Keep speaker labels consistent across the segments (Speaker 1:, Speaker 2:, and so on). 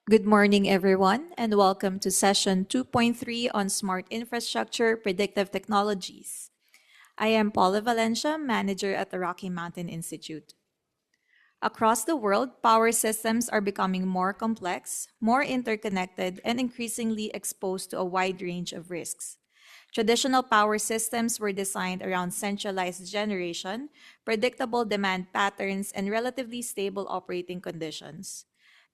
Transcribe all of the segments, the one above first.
Speaker 1: Good morning, everyone, and welcome to session 2.3 on Smart Infrastructure Predictive Technologies. I am Paula Valencia, manager at the Rocky Mountain Institute. Across the world, power systems are becoming more complex, more interconnected, and increasingly exposed to a wide range of risks. Traditional power systems were designed around centralized generation, predictable demand patterns, and relatively stable operating conditions.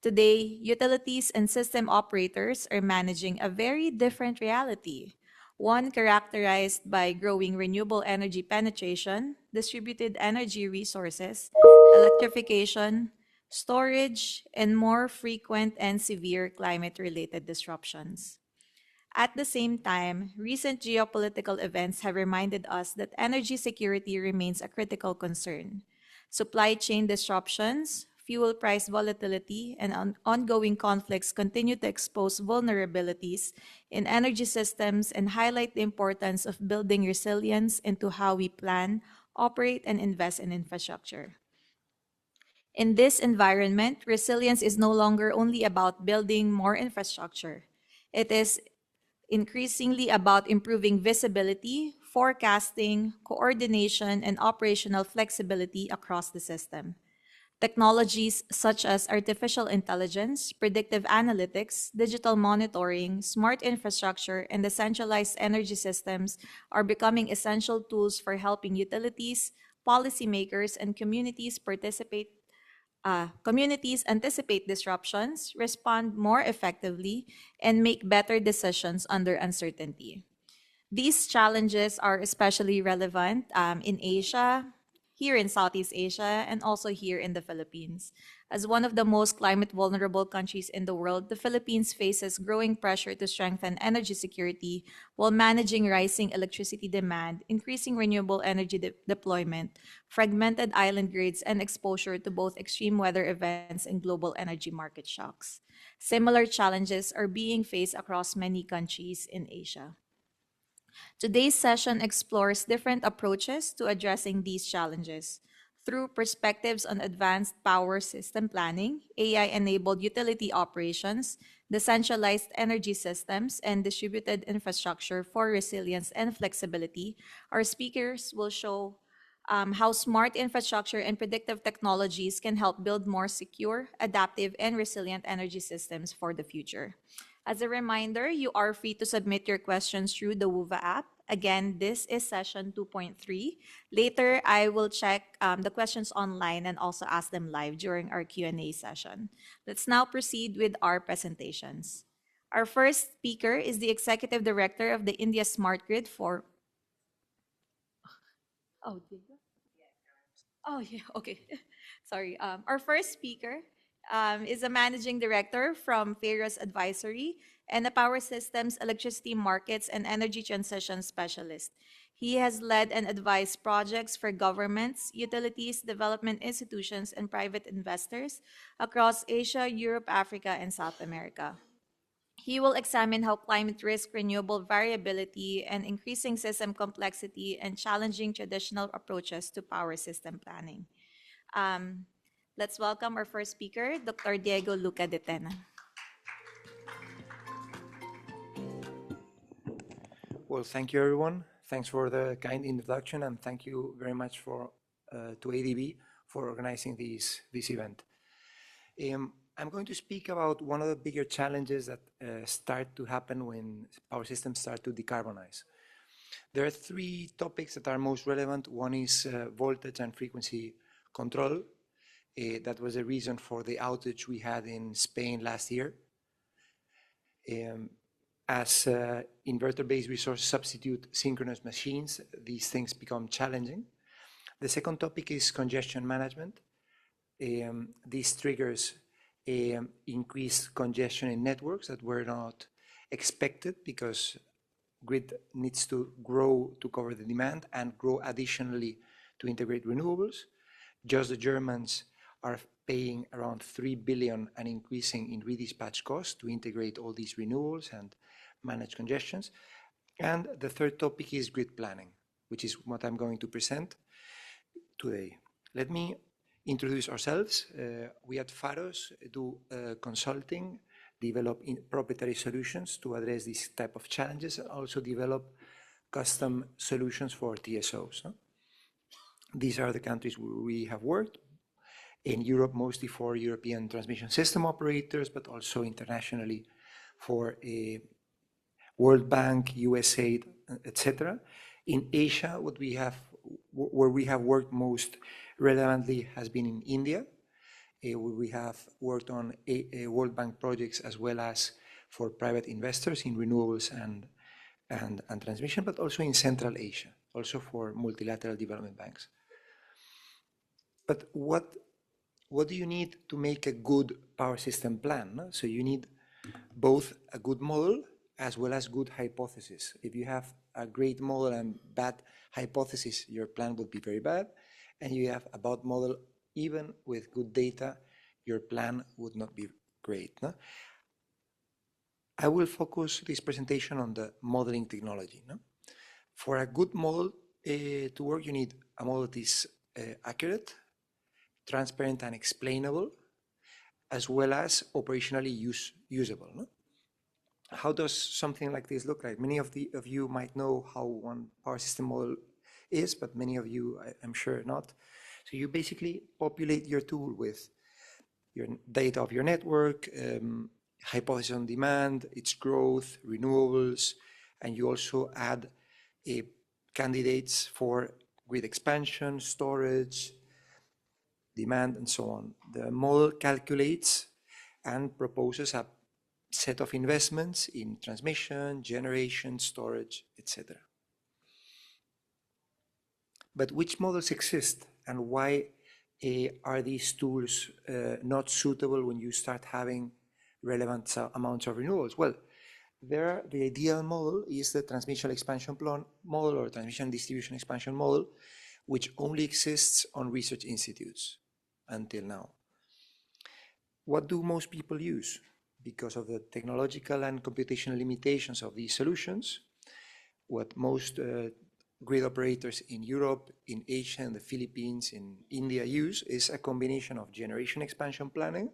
Speaker 1: Today, utilities and system operators are managing a very different reality, one characterized by growing renewable energy penetration, distributed energy resources, electrification, storage, and more frequent and severe climate related disruptions. At the same time, recent geopolitical events have reminded us that energy security remains a critical concern. Supply chain disruptions, fuel price volatility, and ongoing conflicts continue to expose vulnerabilities in energy systems and highlight the importance of building resilience into how we plan, operate, and invest in infrastructure. In this environment, resilience is no longer only about building more infrastructure. It is increasingly about improving visibility, forecasting, coordination, and operational flexibility across the system. Technologies such as artificial intelligence, predictive analytics, digital monitoring, smart infrastructure, and decentralized energy systems are becoming essential tools for helping utilities, policymakers, and communities anticipate disruptions, respond more effectively, and make better decisions under uncertainty. These challenges are especially relevant in Asia, here in Southeast Asia, and also here in the Philippines. As one of the most climate vulnerable countries in the world, the Philippines faces growing pressure to strengthen energy security while managing rising electricity demand, increasing renewable energy deployment, fragmented island grids, and exposure to both extreme weather events and global energy market shocks. Similar challenges are being faced across many countries in Asia. Today's session explores different approaches to addressing these challenges. Through perspectives on advanced power system planning, AI enabled utility operations, decentralized energy systems, and distributed infrastructure for resilience and flexibility, our speakers will show how smart infrastructure and predictive technologies can help build more secure, adaptive, and resilient energy systems for the future. As a reminder, you are free to submit your questions through the WUVA app. Again, this is session 2.3. Later, I will check the questions online and also ask them live during our Q&A session. Let's now proceed with our presentations. Our first speaker is the Executive Director of the India Smart Grid for... Oh, Diego? Oh, yeah, okay. Sorry. Our first speaker is a managing director from Fairos Advisory and a power systems, electricity markets, and energy transition specialist. He has led and advised projects for governments, utilities, development institutions, and private investors across Asia, Europe, Africa, and South America. He will examine how climate risk, renewable variability, and increasing system complexity and challenging traditional approaches to power system planning. Um, let's welcome our first speaker, Dr. Diego Luca de Tena.
Speaker 2: Well, thank you, everyone. Thanks for the kind introduction, and thank you very much to ADB for organizing this event. I'm going to speak about one of the bigger challenges that start to happen when power systems start to decarbonize. There are three topics that are most relevant. One is voltage and frequency control. That was the reason for the outage we had in Spain last year. As inverter-based resources substitute synchronous machines, these things become challenging. The second topic is congestion management. This triggers increased congestion in networks that were not expected because grid needs to grow to cover the demand and grow additionally to integrate renewables. Just the Germans are paying around 3 billion and increasing in redispatch costs to integrate all these renewables and manage congestions. And the third topic is grid planning, which is what I'm going to present today. Let me introduce ourselves. We at Faros do consulting develop proprietary solutions to address these type of challenges, and also develop custom solutions for TSOs. No? These are the countries where we have worked. In Europe, mostly for European transmission system operators, but also internationally for a World Bank, USAID, etc. In Asia, where we have worked most relevantly has been in India, where we have worked on World Bank projects as well as for private investors in renewables and transmission, but also in Central Asia, also for multilateral development banks. But what do you need to make a good power system plan? No? So you need both a good model as well as good hypothesis. If you have a great model and bad hypothesis, your plan would be very bad. And you have a bad model, even with good data, your plan would not be great. No? I will focus this presentation on the modeling technology. No? For a good model to work, you need a model that is accurate, transparent and explainable, as well as operationally usable. No? How does something like this look like? Many of you might know how one power system model is, but many of you, I'm sure, not. So you basically populate your tool with your data of your network, hypothesis on demand, its growth, renewables, and you also add candidates for grid expansion, storage, demand, and so on. The model calculates and proposes a set of investments in transmission, generation, storage, etc. But which models exist and why are these tools not suitable when you start having relevant amounts of renewables? Well, the ideal model is the transmission expansion plan model or transmission distribution expansion model, which only exists on research institutes until now. What do most people use? Because of the technological and computational limitations of these solutions, what most grid operators in Europe, in Asia, and the Philippines, in India use is a combination of generation expansion planning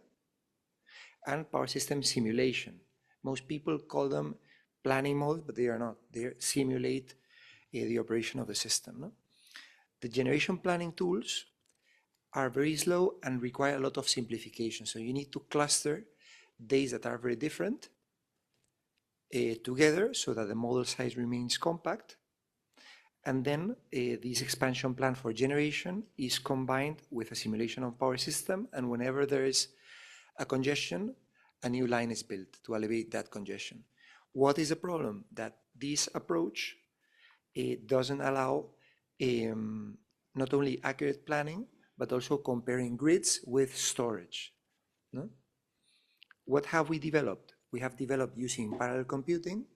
Speaker 2: and power system simulation. Most people call them planning modes, but they are not. They simulate the operation of the system. No? The generation planning tools are very slow and require a lot of simplification. So you need to cluster days that are very different together so that the model size remains compact. And then this expansion plan for generation is combined with a simulation of power system. And whenever there is a congestion, a new line is built to alleviate that congestion. What is the problem? That this approach doesn't allow not only accurate planning, but also comparing grids with storage. No? What have we developed? We have developed using parallel computing,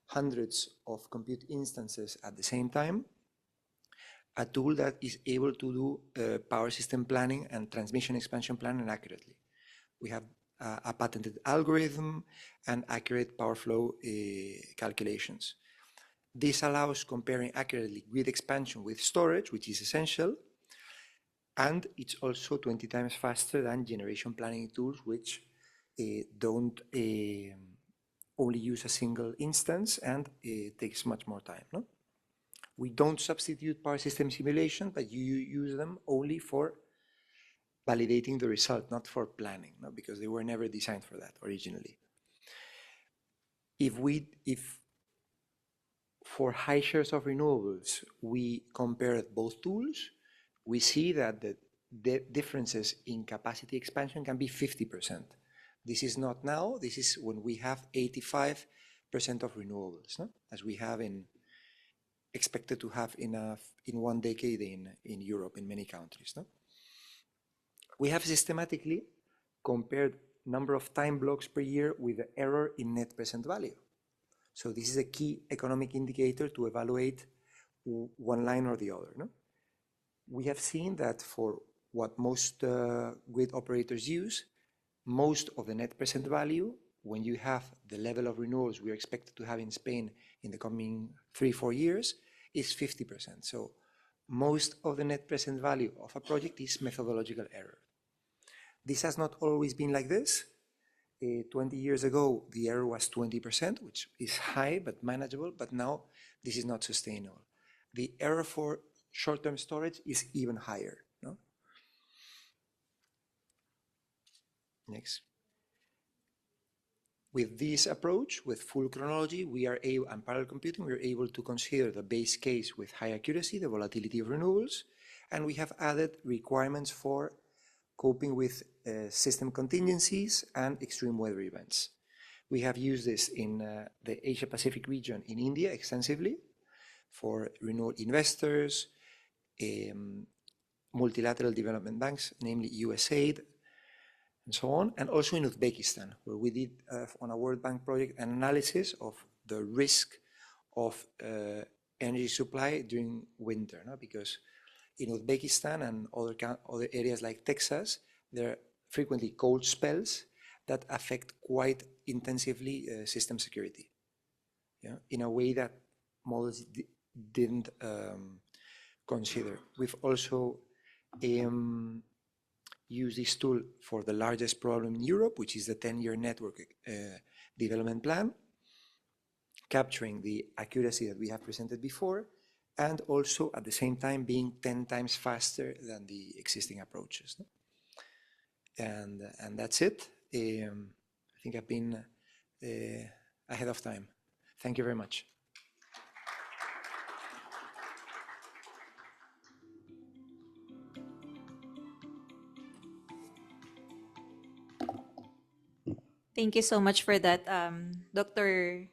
Speaker 2: hundreds of compute instances at the same time, a tool that is able to do power system planning and transmission expansion planning accurately. We have a patented algorithm and accurate power flow calculations. This allows comparing accurately grid expansion with storage, which is essential, and it's also 20 times faster than generation planning tools, which don't only use a single instance and takes much more time. No? We don't substitute power system simulation, but you use them only for validating the result, not for planning, no? Because they were never designed for that originally. If for high shares of renewables, we compare both tools, we see that the differences in capacity expansion can be 50%. This is not now, this is when we have 85% of renewables, no? As we have expected to have in 1 decade in Europe, in many countries. No? We have systematically compared number of time blocks per year with the error in net present value. So this is a key economic indicator to evaluate one line or the other. No? We have seen that for what most grid operators use, most of the net present value, when you have the level of renewables we are expected to have in Spain in the coming 3-4 years, is 50%. So most of the net present value of a project is methodological error. This has not always been like this. 20 years ago, the error was 20%, which is high but manageable, but now this is not sustainable. The error for short-term storage is even higher. No? Next. With this approach, with full chronology, we are able, and parallel computing, we are able to consider the base case with high accuracy, the volatility of renewables, and we have added requirements for coping with system contingencies and extreme weather events. We have used this in the Asia-Pacific region in India extensively for renewable investors, multilateral development banks, namely USAID, and so on, and also in Uzbekistan, where we did on a World Bank project an analysis of the risk of energy supply during winter, no? Because in Uzbekistan and other areas like Texas, there are frequently cold spells that affect quite intensively system security, yeah? In a way that models didn't consider. We've also used this tool for the largest problem in Europe, which is the 10-year network development plan, capturing the accuracy that we have presented before, and also at the same time being 10 times faster than the existing approaches. No? And that's it. I think I've been ahead of time. Thank you very much.
Speaker 1: Thank you so much for that, Dr.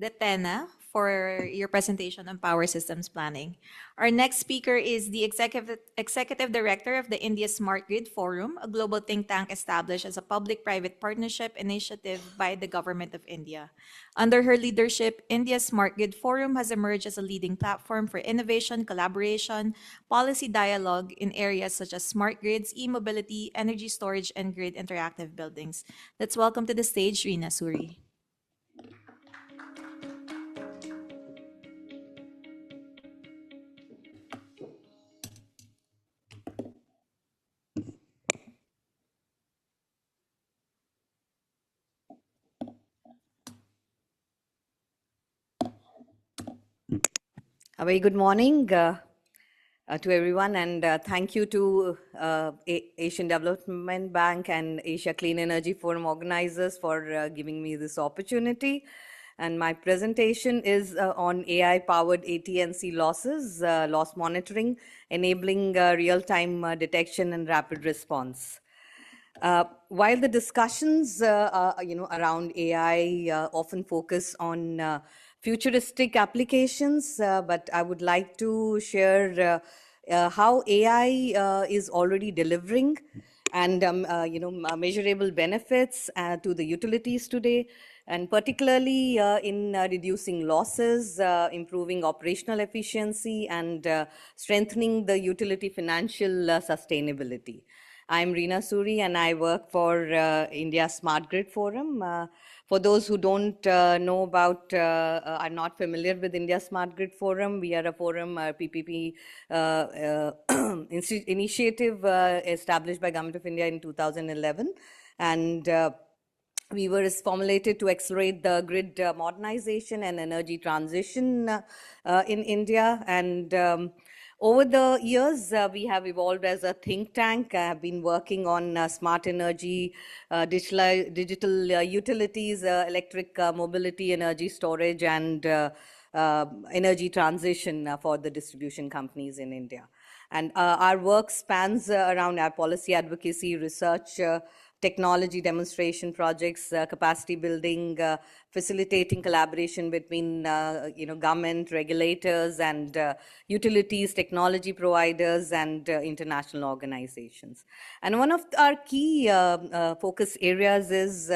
Speaker 1: Detena, for your presentation on power systems planning. Our next speaker is the Executive Director of the India Smart Grid Forum, a global think tank established as a public-private partnership initiative by the Government of India. Under her leadership, India's Smart Grid Forum has emerged as a leading platform for innovation, collaboration, policy dialogue in areas such as smart grids, e-mobility, energy storage, and grid interactive buildings. Let's welcome to the stage Reena Suri.
Speaker 3: A very good morning to everyone, and thank you to Asian Development Bank and Asia Clean Energy Forum organizers for giving me this opportunity. And my presentation is on AI-powered AT&C losses, loss monitoring, enabling real-time detection and rapid response. While the discussions, around AI often focus on futuristic applications, but I would like to share how AI is already delivering and measurable benefits to the utilities today, and particularly in reducing losses, improving operational efficiency, and strengthening the utility financial sustainability. I'm Reena Suri, and I work for India Smart Grid Forum. For those who don't know about, are not familiar with India Smart Grid Forum, we are a forum, PPP initiative established by Government of India in 2011. And we were formulated to accelerate the grid modernization and energy transition in India. And over the years, we have evolved as a think tank. I have been working on smart energy, digital utilities, electric mobility, energy storage, and energy transition for the distribution companies in India. And our work spans around our policy advocacy, research, technology demonstration projects, capacity building, facilitating collaboration between government, regulators, and utilities, technology providers, and international organizations. And one of our key focus areas is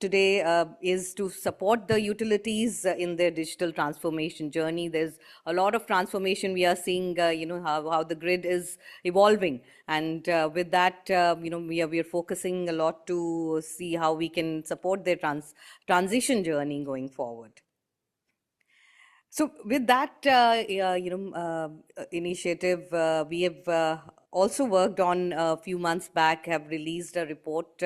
Speaker 3: today is to support the utilities in their digital transformation journey. There's a lot of transformation we are seeing, how the grid is evolving. And with that, we are focusing a lot to see how we can support their transition journey going forward. So with that, initiative, we have also worked on a few months back have released a report.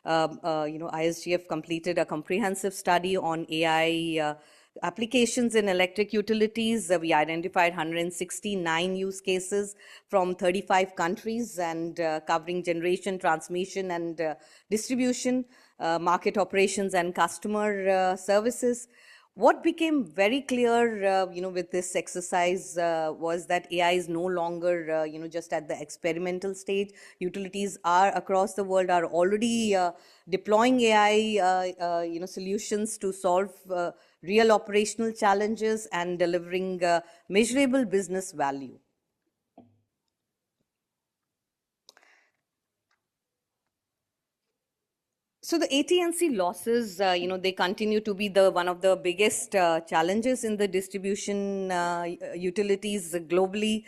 Speaker 3: ISGF completed a comprehensive study on AI applications in electric utilities. We identified 169 use cases from 35 countries and covering generation, transmission, and distribution, market operations, and customer services. What became very clear, with this exercise was that AI is no longer, just at the experimental stage. Utilities are across the world are already deploying AI, solutions to solve real operational challenges and delivering measurable business value. So the AT&C losses, they continue to be the one of the biggest challenges in the distribution utilities globally.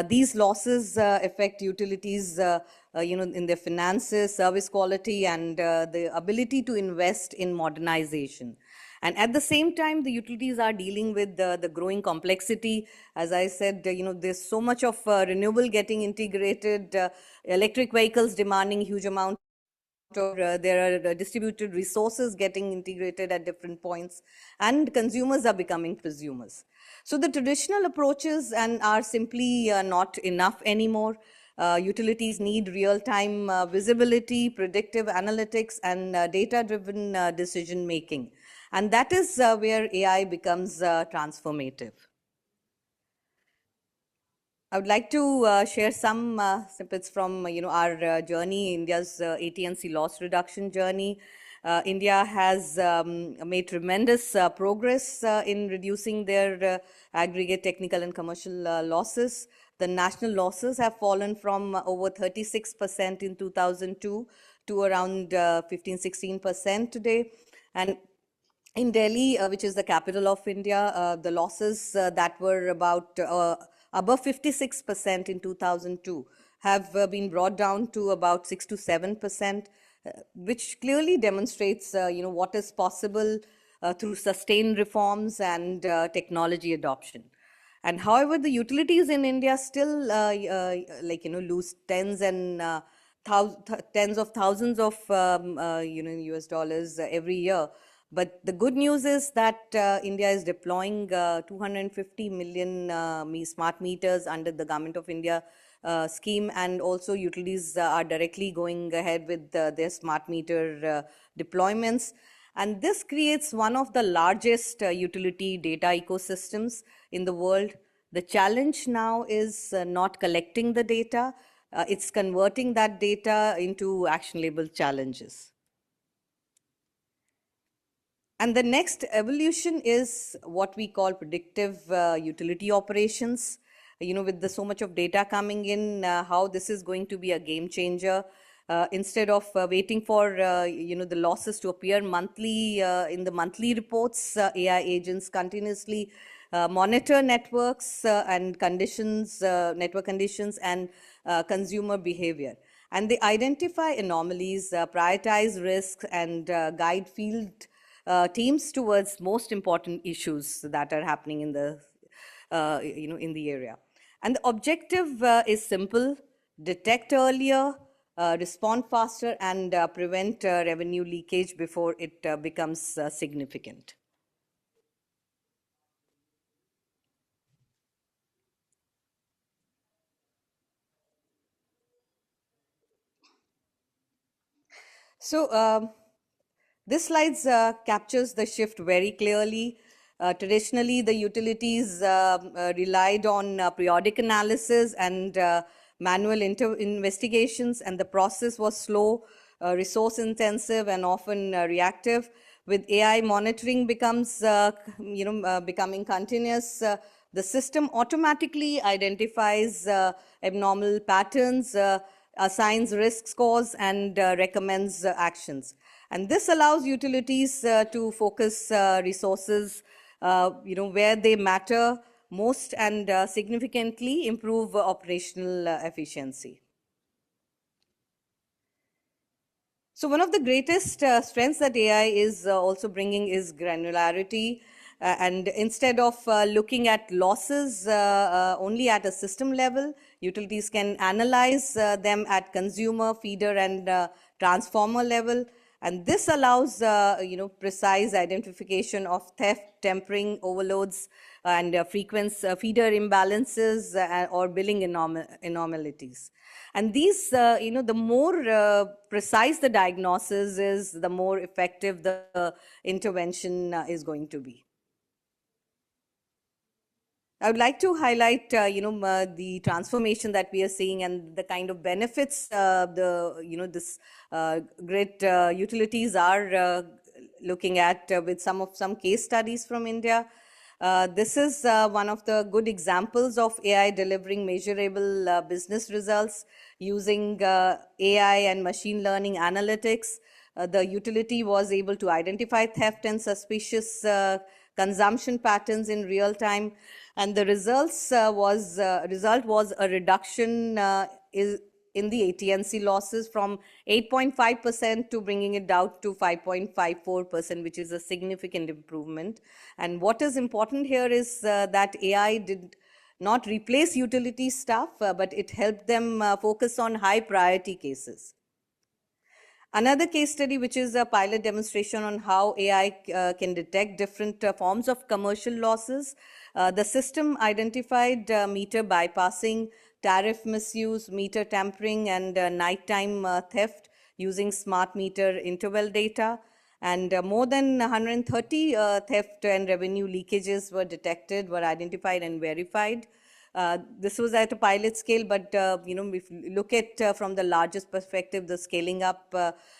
Speaker 3: These losses affect utilities, in their finances, service quality, and the ability to invest in modernization. And at the same time, the utilities are dealing with the growing complexity. As I said, there's so much of renewable getting integrated, electric vehicles demanding huge amount or there are distributed resources getting integrated at different points, and consumers are becoming prosumers. So the traditional approaches are simply not enough anymore. Utilities need real-time visibility, predictive analytics, and data-driven decision making. And that is where AI becomes transformative. I would like to share some snippets from our journey, India's AT&C loss reduction journey. India has made tremendous progress in reducing their aggregate technical and commercial losses. The national losses have fallen from over 36% in 2002 to around 15-16% today. And in Delhi, which is the capital of India, the losses that were about above 56% in 2002 have been brought down to about 6 to 7%, which clearly demonstrates, what is possible through sustained reforms and technology adoption. And however, the utilities in India still, lose tens of thousands of, US dollars every year. But the good news is that India is deploying 250 million smart meters under the Government of India scheme, and also utilities are directly going ahead with their smart meter deployments. And this creates one of the largest utility data ecosystems in the world. The challenge now is not collecting the data, it's converting that data into actionable challenges. And the next evolution is what we call predictive utility operations. With so much of data coming in, how this is going to be a game changer. Instead of waiting for the losses to appear monthly in the monthly reports, AI agents continuously monitor networks and conditions, network conditions, and consumer behavior. And they identify anomalies, prioritize risks, and guide field teams towards most important issues that are happening in the in the area. And the objective is simple: detect earlier, respond faster, and prevent revenue leakage before it becomes significant. So this slide captures the shift very clearly. Traditionally, the utilities relied on periodic analysis and manual investigations, and the process was slow, resource intensive, and often reactive. With AI, monitoring becomes, becoming continuous. The system automatically identifies abnormal patterns, assigns risk scores, and recommends actions. And this allows utilities to focus resources, where they matter most, and significantly improve operational efficiency. So one of the greatest strengths that AI is also bringing is granularity. And instead of looking at losses only at a system level, utilities can analyze them at consumer, feeder, and transformer level. And this allows, precise identification of theft, tempering, overloads, and feeder imbalances or billing anomalies. And these, the more precise the diagnosis is, the more effective the intervention is going to be. I would like to highlight, the transformation that we are seeing and the kind of benefits grid utilities are looking at with some case studies from India. This is one of the good examples of AI delivering measurable business results using AI and machine learning analytics. The utility was able to identify theft and suspicious consumption patterns in real time, and the result was a reduction in the AT&C losses from 8.5% to bringing it down to 5.54%, which is a significant improvement. And what is important here is that AI did not replace utility staff, but it helped them focus on high priority cases. Another case study, which is a pilot demonstration on how AI can detect different forms of commercial losses. The system identified meter bypassing, tariff misuse, meter tampering, and nighttime theft using smart meter interval data. And more than 130 theft and revenue leakages were detected, were identified and verified. This was at a pilot scale, but if you look at from the largest perspective, the scaling up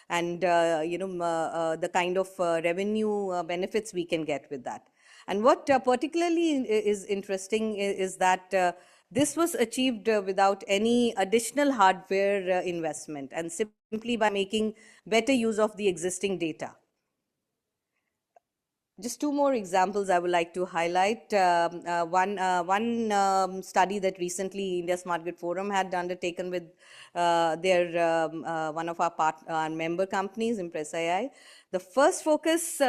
Speaker 3: and the kind of revenue benefits we can get with that. And what particularly is interesting is that this was achieved without any additional hardware investment and simply by making better use of the existing data. Just two more examples I would like to highlight. One study that recently India Smart Grid Forum had undertaken with one of our member companies, Impress AI. The first focused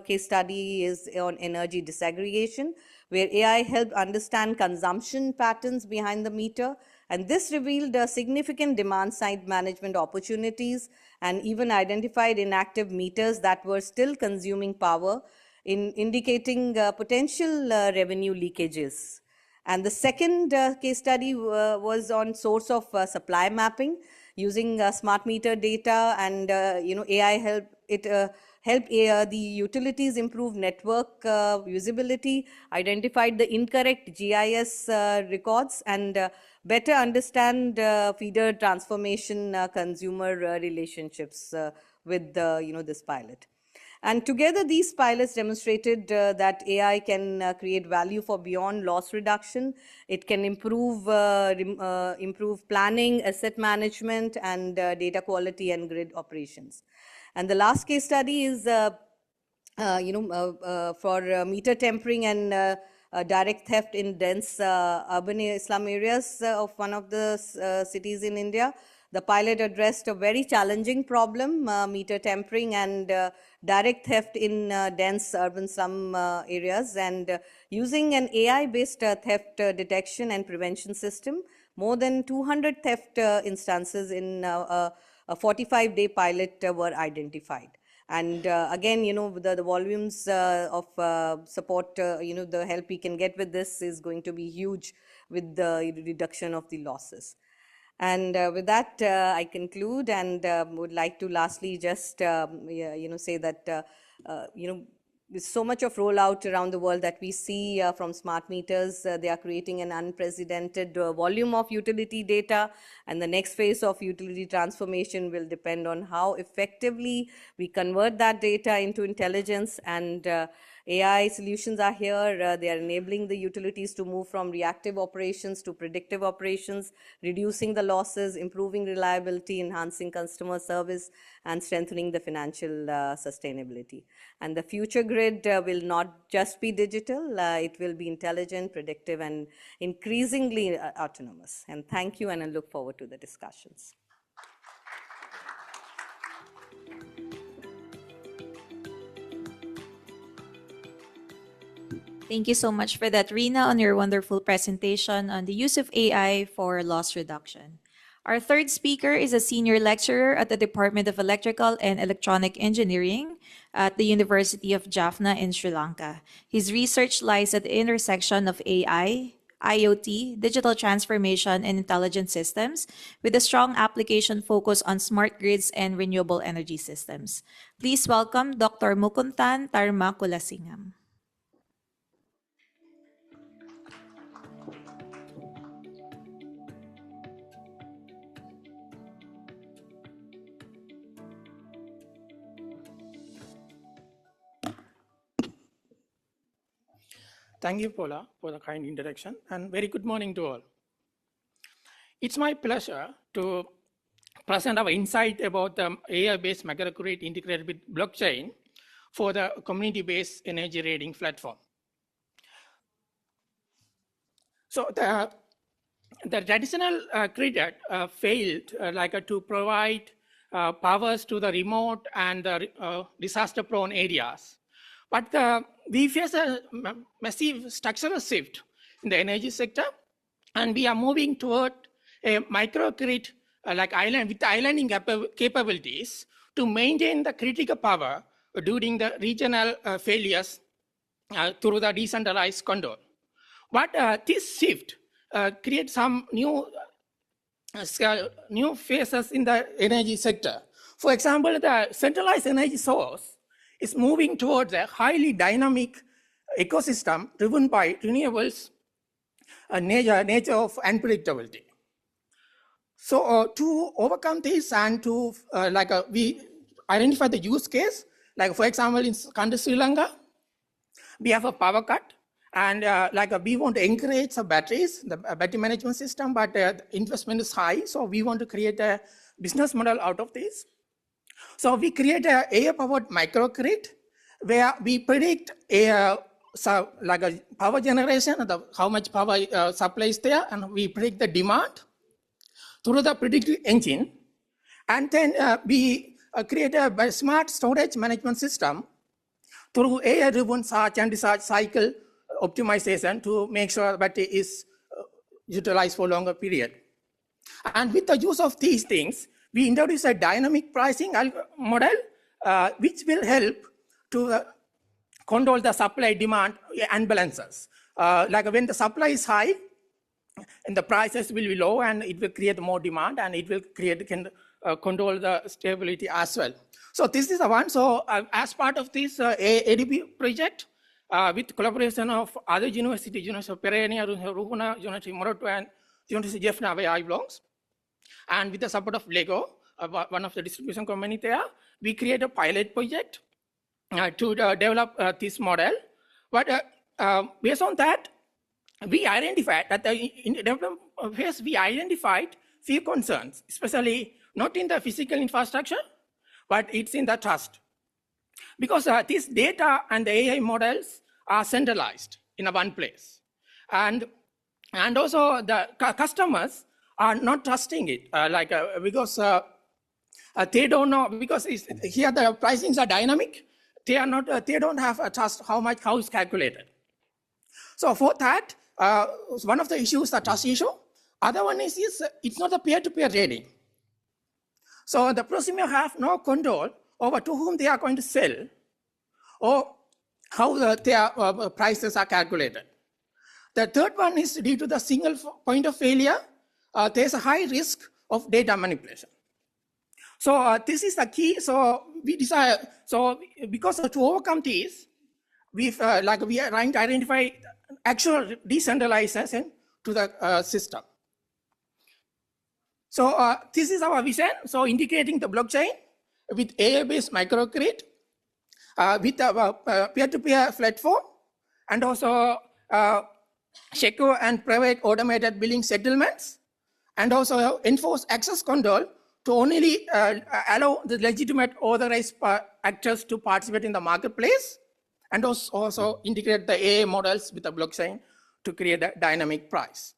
Speaker 3: case study is on energy disaggregation, where AI helped understand consumption patterns behind the meter. And this revealed significant demand side management opportunities and even identified inactive meters that were still consuming power, indicating potential revenue leakages. And the second case study was on source of supply mapping using smart meter data, and AI helped the utilities improve network usability, identified the incorrect GIS records, and better understand feeder transformation consumer relationships with this pilot. And together, these pilots demonstrated that AI can create value for beyond loss reduction. It can improve planning, asset management, and data quality and grid operations. And the last case study is for meter tampering and direct theft in dense urban slum areas of one of the cities in India. The pilot addressed a very challenging problem, meter tampering and direct theft in dense urban slum areas. And using an AI-based theft detection and prevention system, more than 200 theft instances in a 45-day pilot were identified. And again, the volumes of support, the help we can get with this is going to be huge with the reduction of the losses. And with that, I conclude and would like to lastly just, say that, with so much of rollout around the world that we see from smart meters, they are creating an unprecedented volume of utility data. And the next phase of utility transformation will depend on how effectively we convert that data into intelligence. And AI solutions are here. They are enabling the utilities to move from reactive operations to predictive operations, reducing the losses, improving reliability, enhancing customer service, and strengthening the financial sustainability. And the future grid will not just be digital, it will be intelligent, predictive, and increasingly autonomous. And thank you, and I look forward to the discussions.
Speaker 1: Thank you so much for that, Rina, on your wonderful presentation on the use of AI for loss reduction. Our third speaker is a senior lecturer at the Department of Electrical and Electronic Engineering at the University of Jaffna in Sri Lanka. His research lies at the intersection of AI, IoT, digital transformation, and intelligent systems, with a strong application focus on smart grids and renewable energy systems. Please welcome Dr. Mukuntan Tarmakulasingham.
Speaker 4: Thank you, Paula, for the kind introduction, and very good morning to all. It's my pleasure to present our insight about the AI-based microgrid integrated with blockchain for the community-based energy rating platform. So the traditional grid failed to provide powers to the remote and the disaster-prone areas. But we face a massive structural shift in the energy sector, and we are moving toward a microgrid like island with islanding capabilities to maintain the critical power during the regional failures through the decentralized control. But this shift creates some new phases in the energy sector. For example, the centralized energy source is moving towards a highly dynamic ecosystem driven by renewables, nature of unpredictability. So to overcome this and to we identify the use case, like for example, in country Sri Lanka, we have a power cut, and we want to encourage the batteries, the battery management system, but the investment is high, so we want to create a business model out of this. So we create a AI-powered microgrid where we predict a power generation, how much power supply is there, and we predict the demand through the predictive engine. And then we create a smart storage management system through AI-driven charge and discharge cycle optimization to make sure that it is utilized for a longer period. And with the use of these things, we introduce a dynamic pricing model, which will help to control the supply-demand imbalances. When the supply is high, and the prices will be low, and it will create more demand, and it will control the stability as well. So this is the one. So as part of this ADP project, with collaboration of other universities, University of Pereira, Ruhuna, University of Morocco, and University of Jaffna, where I belongs, and with the support of LEGO, one of the distribution company there, we create a pilot project to develop this model. But based on that, we identified that in the development phase, we identified few concerns, especially not in the physical infrastructure, but it's in the trust. Because this data and the AI models are centralized in one place. And also the customers are not trusting it, because they don't know, because here the pricings are dynamic. They don't have a trust how it's calculated. So for that, one of the issues, the trust issue. Other one is it's not a peer-to-peer rating. So the prosumer have no control over to whom they are going to sell or how their prices are calculated. The third one is due to the single point of failure, there's a high risk of data manipulation. So this is the key. So we desire, so because to overcome this, we are trying to identify actual decentralization to the system. So this is our vision. So integrating the blockchain with AI-based microgrid, with a peer-to-peer platform, and also secure and private automated billing settlements, and also enforce access control to only allow the legitimate authorized actors to participate in the marketplace, and also integrate the AI models with the blockchain to create a dynamic price.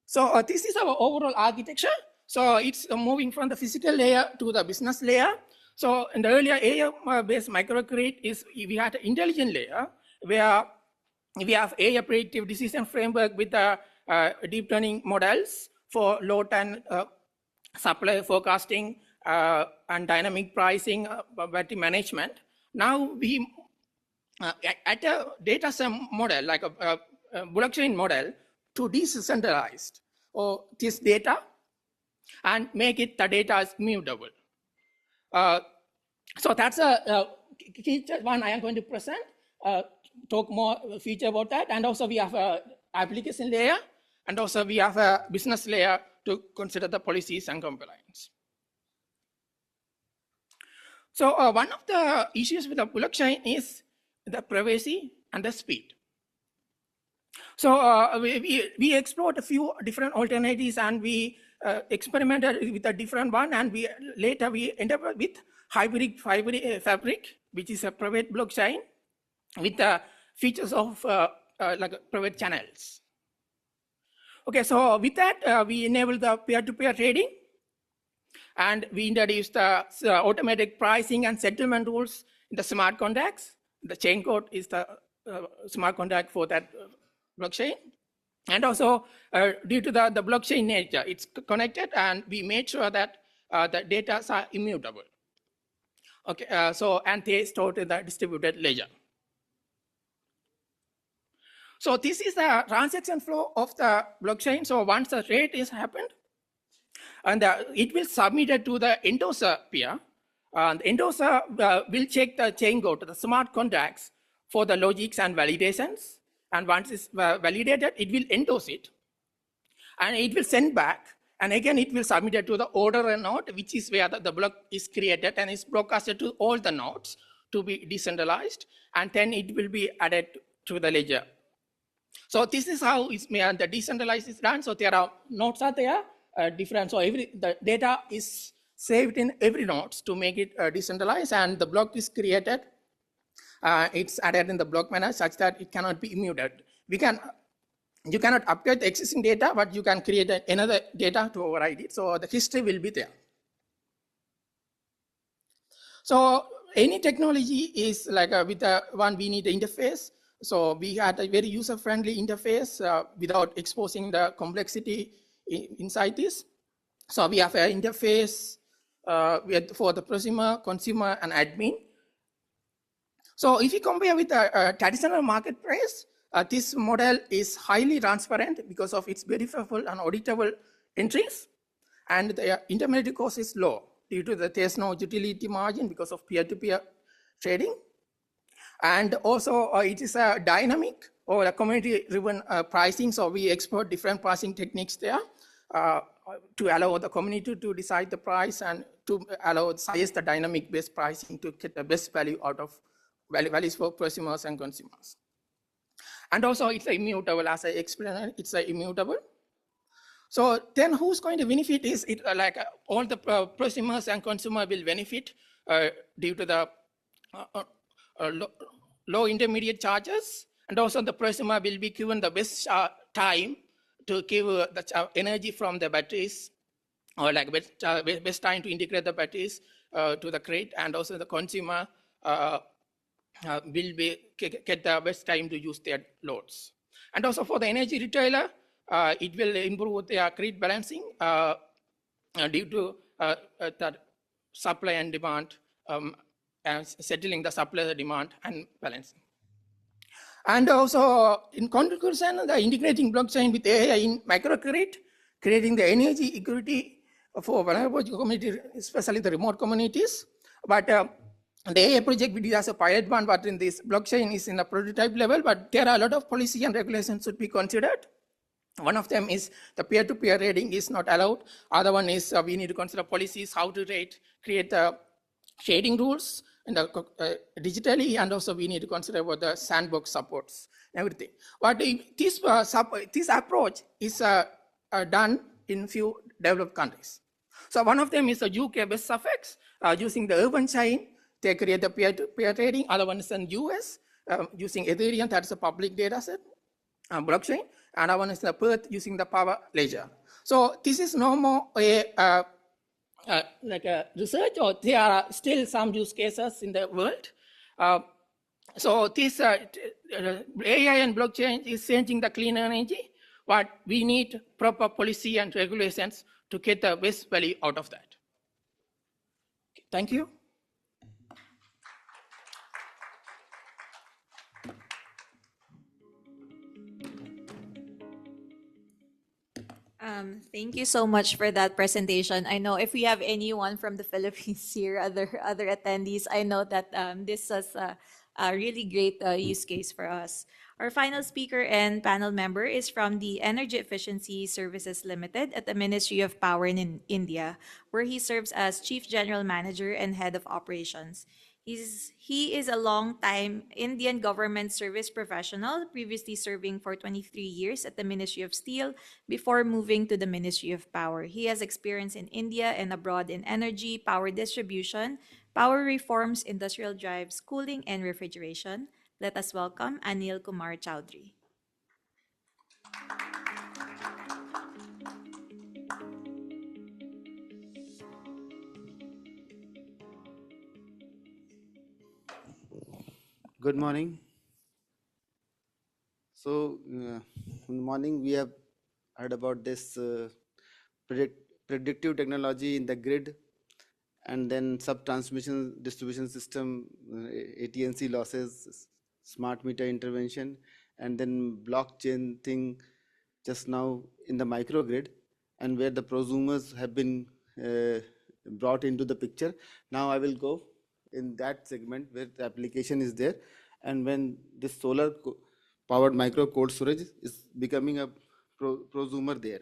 Speaker 4: So this is our overall architecture. So it's moving from the physical layer to the business layer. So in the earlier AI-based microgrid we had an intelligent layer where we have AI predictive decision framework with deep learning models for load and supply forecasting and dynamic pricing, battery management. Now we at a data sum model like a blockchain model to decentralized or this data and make it the data is mutable. So that's a key one I am going to present, talk more feature about that. And also we have a application layer, and also we have a business layer to consider the policies and compliance. So one of the issues with the blockchain is the privacy and the speed. So we explored a few different alternatives, and we experimented with a different one, and later we ended up with hybrid fabric, which is a private blockchain with the features of like private channels. Okay, so with that, we enabled the peer-to-peer trading, and we introduced the automatic pricing and settlement rules in the smart contracts. The chain code is the smart contract for that blockchain. And also, due to the blockchain nature, it's connected, and we made sure that the data are immutable. Okay, and they stored in the distributed ledger. So this is the transaction flow of the blockchain. So once the trade is happened, and it will submit it to the endorser peer. The endorser will check the chain code, the smart contracts for the logics and validations. And once it's validated, it will endorse it. And it will send back. And again, it will submit it to the orderer node, which is where the block is created and is broadcasted to all the nodes to be decentralized. And then it will be added to the ledger. So this is how the decentralized is done. So there are nodes are there, different. So the data is saved in every node to make it decentralized, and the block is created. It's added in the block manner such that it cannot be immuted. You cannot update the existing data, but you can create another data to override it. So the history will be there. So any technology is like with one we need an interface. So we had a very user-friendly interface without exposing the complexity inside this. So we have an interface for the prosumer, consumer, and admin. So if you compare with the traditional marketplace, this model is highly transparent because of its verifiable and auditable entries, and the intermediate cost is low due to there's no utility margin because of peer-to-peer trading. And also it is a dynamic or a community-driven pricing, so we export different pricing techniques there to allow the community to decide the price and to allow the dynamic-based pricing to get the best value out of values for prosumers and consumers. And also it's immutable, as I explained, it's immutable. So then who's going to benefit is it like all the prosumers and consumers will benefit due to the low intermediate charges, and also the prosumer will be given the best time to give the energy from the batteries, or like best time to integrate the batteries to the grid, and also the consumer will get the best time to use their loads. And also for the energy retailer, it will improve their grid balancing due to the supply and demand, and settling the supply, demand, and balancing. And also in conclusion, the integrating blockchain with AI in microgrid, creating the energy equity for vulnerable communities, especially the remote communities. But the AI project we did as a pilot one, but in this blockchain is in a prototype level, but there are a lot of policy and regulations should be considered. One of them is the peer-to-peer trading is not allowed. Other one is we need to consider policies, how to create the shading rules in the, digitally, and also we need to consider about the sandbox supports, everything. But this approach is done in few developed countries. So one of them is the UK-based suffix, using the urban chain. They create the peer-to-peer trading. Other one is in US, using Ethereum, that's a public data set, blockchain. Another one is the Perth using the power ledger. So this is no more a research, or there are still some use cases in the world. So this AI and blockchain is changing the clean energy, but we need proper policy and regulations to get the best value out of that. Thank you.
Speaker 1: Thank you so much for that presentation. I know if we have anyone from the Philippines here, other attendees, I know that this is a really great use case for us. Our final speaker and panel member is from the Energy Efficiency Services Limited at the Ministry of Power in India, where he serves as Chief General Manager and Head of Operations. He is a long-time Indian government service professional, previously serving for 23 years at the Ministry of Steel before moving to the Ministry of Power. He has experience in India and abroad in energy, power distribution, power reforms, industrial drives, cooling, and refrigeration. Let us welcome Anil Kumar Chowdhury.
Speaker 5: Good morning. So, in the morning we have heard about this predictive technology in the grid, and then sub-transmission distribution system, AT&C losses, smart meter intervention, and then blockchain thing just now in the microgrid, and where the prosumers have been brought into the picture. Now I will go in that segment where the application is there, and when this solar powered micro cold storage is becoming a prosumer there.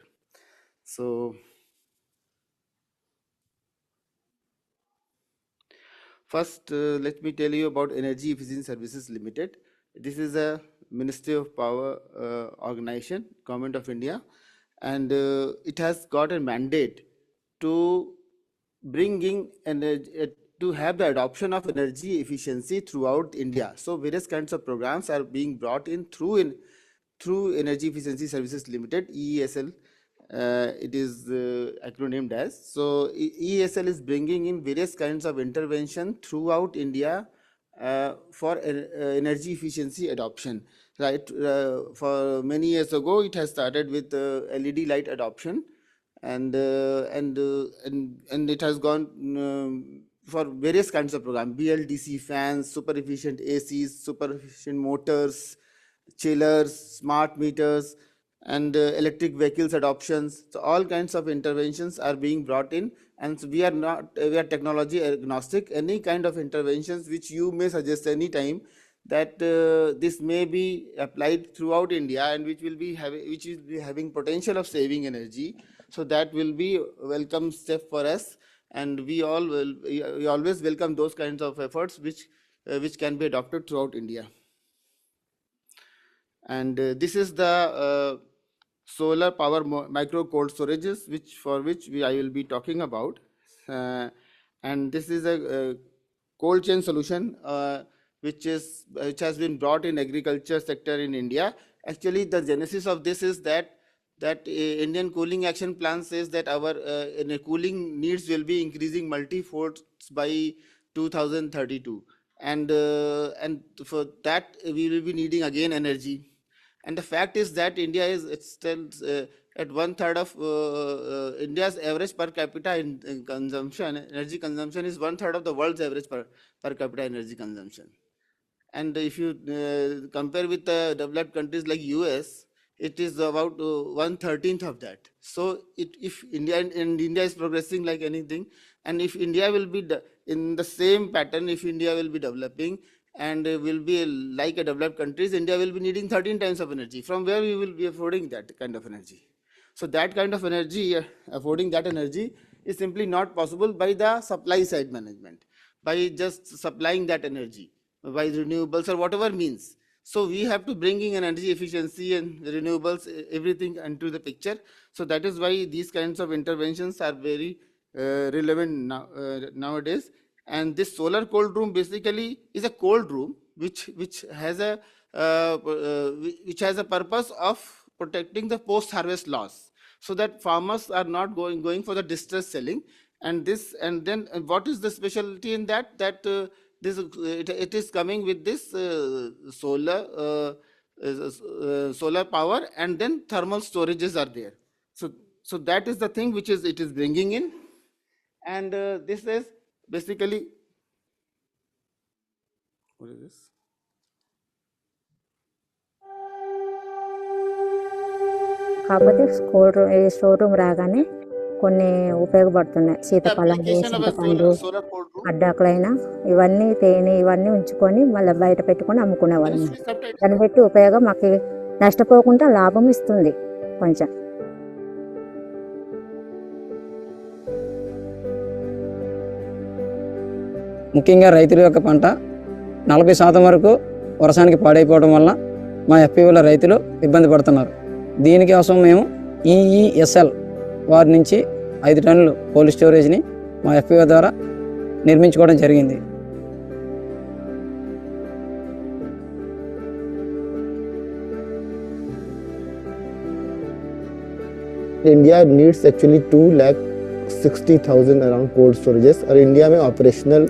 Speaker 5: So first, let me tell you about Energy Efficiency Services Limited. This is a Ministry of Power organization, Government of India, and it has got a mandate to bring in to have the adoption of energy efficiency throughout India. So various kinds of programs are being brought in through Energy Efficiency Services Limited, EESL. It is acronymed as. So EESL is bringing in various kinds of intervention throughout India for energy efficiency adoption. Right, for many years ago, it has started with LED light adoption, and it has gone for various kinds of program: BLDC fans, super efficient ACs, super efficient motors, chillers, smart meters, and electric vehicles adoptions. So all kinds of interventions are being brought in, and so we are technology agnostic. Any kind of interventions which you may suggest any time that this may be applied throughout India, and which will be having potential of saving energy. So that will be a welcome step for us, and we always welcome those kinds of efforts which can be adopted throughout India. And this is the solar power micro cold storages for which I will be talking about. And this is a cold chain solution which has been brought in agriculture sector in India. Actually, the genesis of this is that Indian Cooling Action Plan says that our cooling needs will be increasing multi-folds by 2032, and for that we will be needing again energy. And the fact is that India is still at 1/3 of India's average per capita in consumption. Energy consumption is 1/3 of the world's average per capita energy consumption. And if you compare with the developed countries like US, it is about 1/13 of that. So if India is progressing like anything, and if India will be in the same pattern, if India will be developing and will be like a developed countries, India will be needing 13 times of energy. From where we will be affording that kind of energy? So that kind of energy, affording that energy is simply not possible by the supply side management, by just supplying that energy by renewables or whatever means. So we have to bring in energy efficiency and renewables, everything into the picture. So that is why these kinds of interventions are very relevant nowadays. And this solar cold room basically is a cold room which has a purpose of protecting the post harvest loss, so that farmers are not going for the distress selling, and then what is the specialty in that? It is coming with this solar power, and then thermal storages are there. So that is the thing which is it is bringing in, and this is basically, what is this?
Speaker 6: కాకపోతే ఈ store room రాగానే కొన్ని ఉపయోగపడుతున్నాయి. సీతాఫలము,
Speaker 5: Application of a
Speaker 6: చింతపండు,
Speaker 5: solar cold room.
Speaker 6: అడ్డాకులైనా ఇవన్నీ తేనె ఇవన్నీ ఉంచుకొని మళ్ళీ బయట పెట్టుకొని
Speaker 5: Can
Speaker 6: అమ్ముకునేవాళ్ళం.
Speaker 5: you see subtitle?
Speaker 6: దాన్ని బట్టి ఉపయోగం మాకు నష్టపోకుండా లాభం ఇస్తుంది కొంచెం.
Speaker 7: ముఖ్యంగా రైతుల యొక్క పంట 40% వరకు వర్షానికి పాడైపోవడం వల్ల మా ఎఫ్పిఓల రైతులు ఇబ్బంది పడుతున్నారు. దీనికోసం మేము ఈఈఎస్ఎల్ వారి నుంచి 5 టన్నులు కోల్డ్ స్టోరేజ్ని మా ఎఫ్పిఓ ద్వారా నిర్మించుకోవడం జరిగింది.
Speaker 8: India needs actually 2,60,000 around cold storages, और इंडिया में operational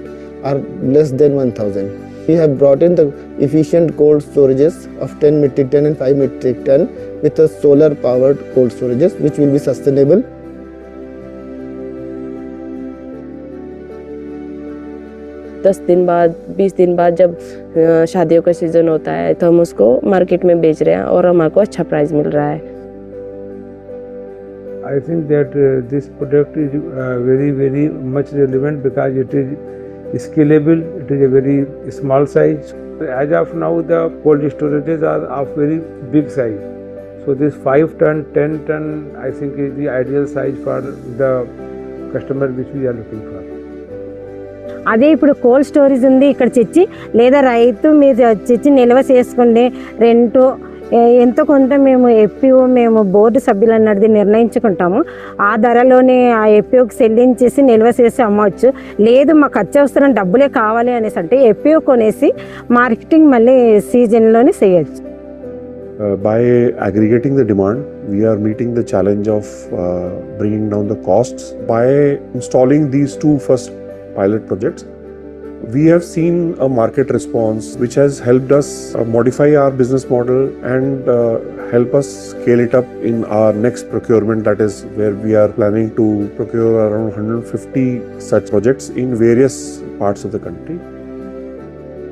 Speaker 8: are less than 1,000. We have brought in the efficient cold storages of 10 metric ton and 5 metric ton with a solar powered cold storages which will be sustainable.
Speaker 9: दस दिन बाद 20 दिन बाद जब शादियों का सीजन होता है तो हम उसको मार्केट में बेच रहे हैं और हमारे को अच्छा प्राइस मिल रहा है.
Speaker 10: I think that this product is very much relevant because it is scalable. It is a very small size. As of now, the cold storages are of very big size. So this 5 ton, 10 ton, I think is the ideal size for the customer which we are looking for.
Speaker 6: అదే ఇప్పుడు cold storage ఉంది ఇక్కడ తెచ్చి, లేదా రైతు మీరు తెచ్చి నిల్వ చేసుకుని రెంట్ ఎంతో కొంత మేము ఎఫ్పిఓ మేము బోర్డు సభ్యులు అన్నది నిర్ణయించుకుంటాము. ఆ ధరలోనే ఆ ఎఫ్పిఓకి చెల్లించేసి నిల్వ చేసి అమ్మవచ్చు. లేదు మాకు అత్యవసరం డబ్బులే కావాలి అనేసి అంటే ఎఫ్పిఓ కొనేసి మార్కెటింగ్ మళ్ళీ సీజన్లోనే చేయొచ్చు.
Speaker 11: By aggregating the demand, we are meeting the challenge of bringing down the costs. By installing these two first pilot projects, we have seen a market response which has helped us modify our business model and help us scale it up in our next procurement, that is where we are planning to procure around 150 such projects in various parts of the country.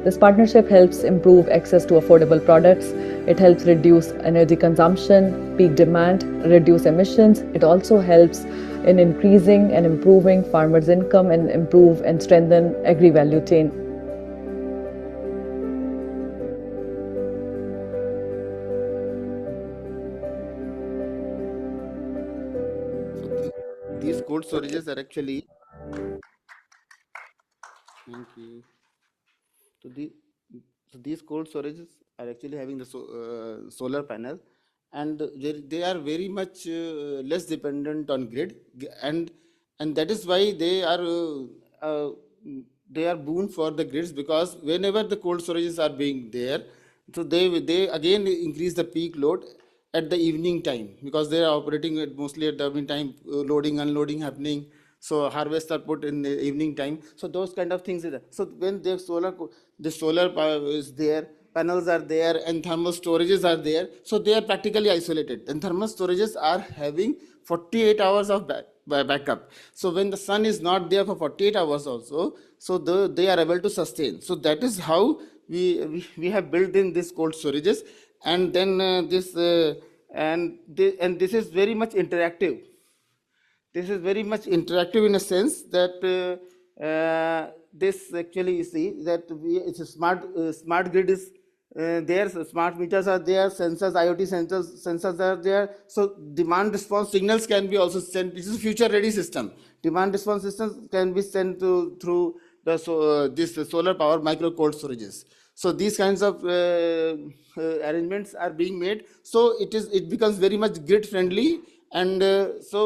Speaker 12: This partnership helps improve access to affordable products. It helps reduce energy consumption, peak demand, reduce emissions. It also helps in increasing and improving farmers' income and improve and strengthen agri-value chain.
Speaker 5: So these cold storages are actually, thank you. So these cold storages are actually having the solar panel, and they are very much less dependent on grid, and that is why they are boon for the grids, because whenever the cold storages are being there, so they again increase the peak load at the evening time, because they are operating mostly at the evening time, loading unloading happening. So harvests are put in the evening time. So those kind of things is there. So when the solar power is there, panels are there, and thermal storages are there, so they are practically isolated. And thermal storages are having 48 hours of backup. So when the sun is not there for 48 hours also, so they are able to sustain. So that is how we have built in this cold storages, and then this is very much interactive. This is very much interactive in a sense that this actually, you see that it's a smart grid is there, so smart meters are there, sensors, IoT sensors are there. So demand response signals can be also sent. This is a future ready system. Demand response systems can be sent through the this solar power micro cold storages. So these kinds of arrangements are being made. So it becomes very much grid friendly. And so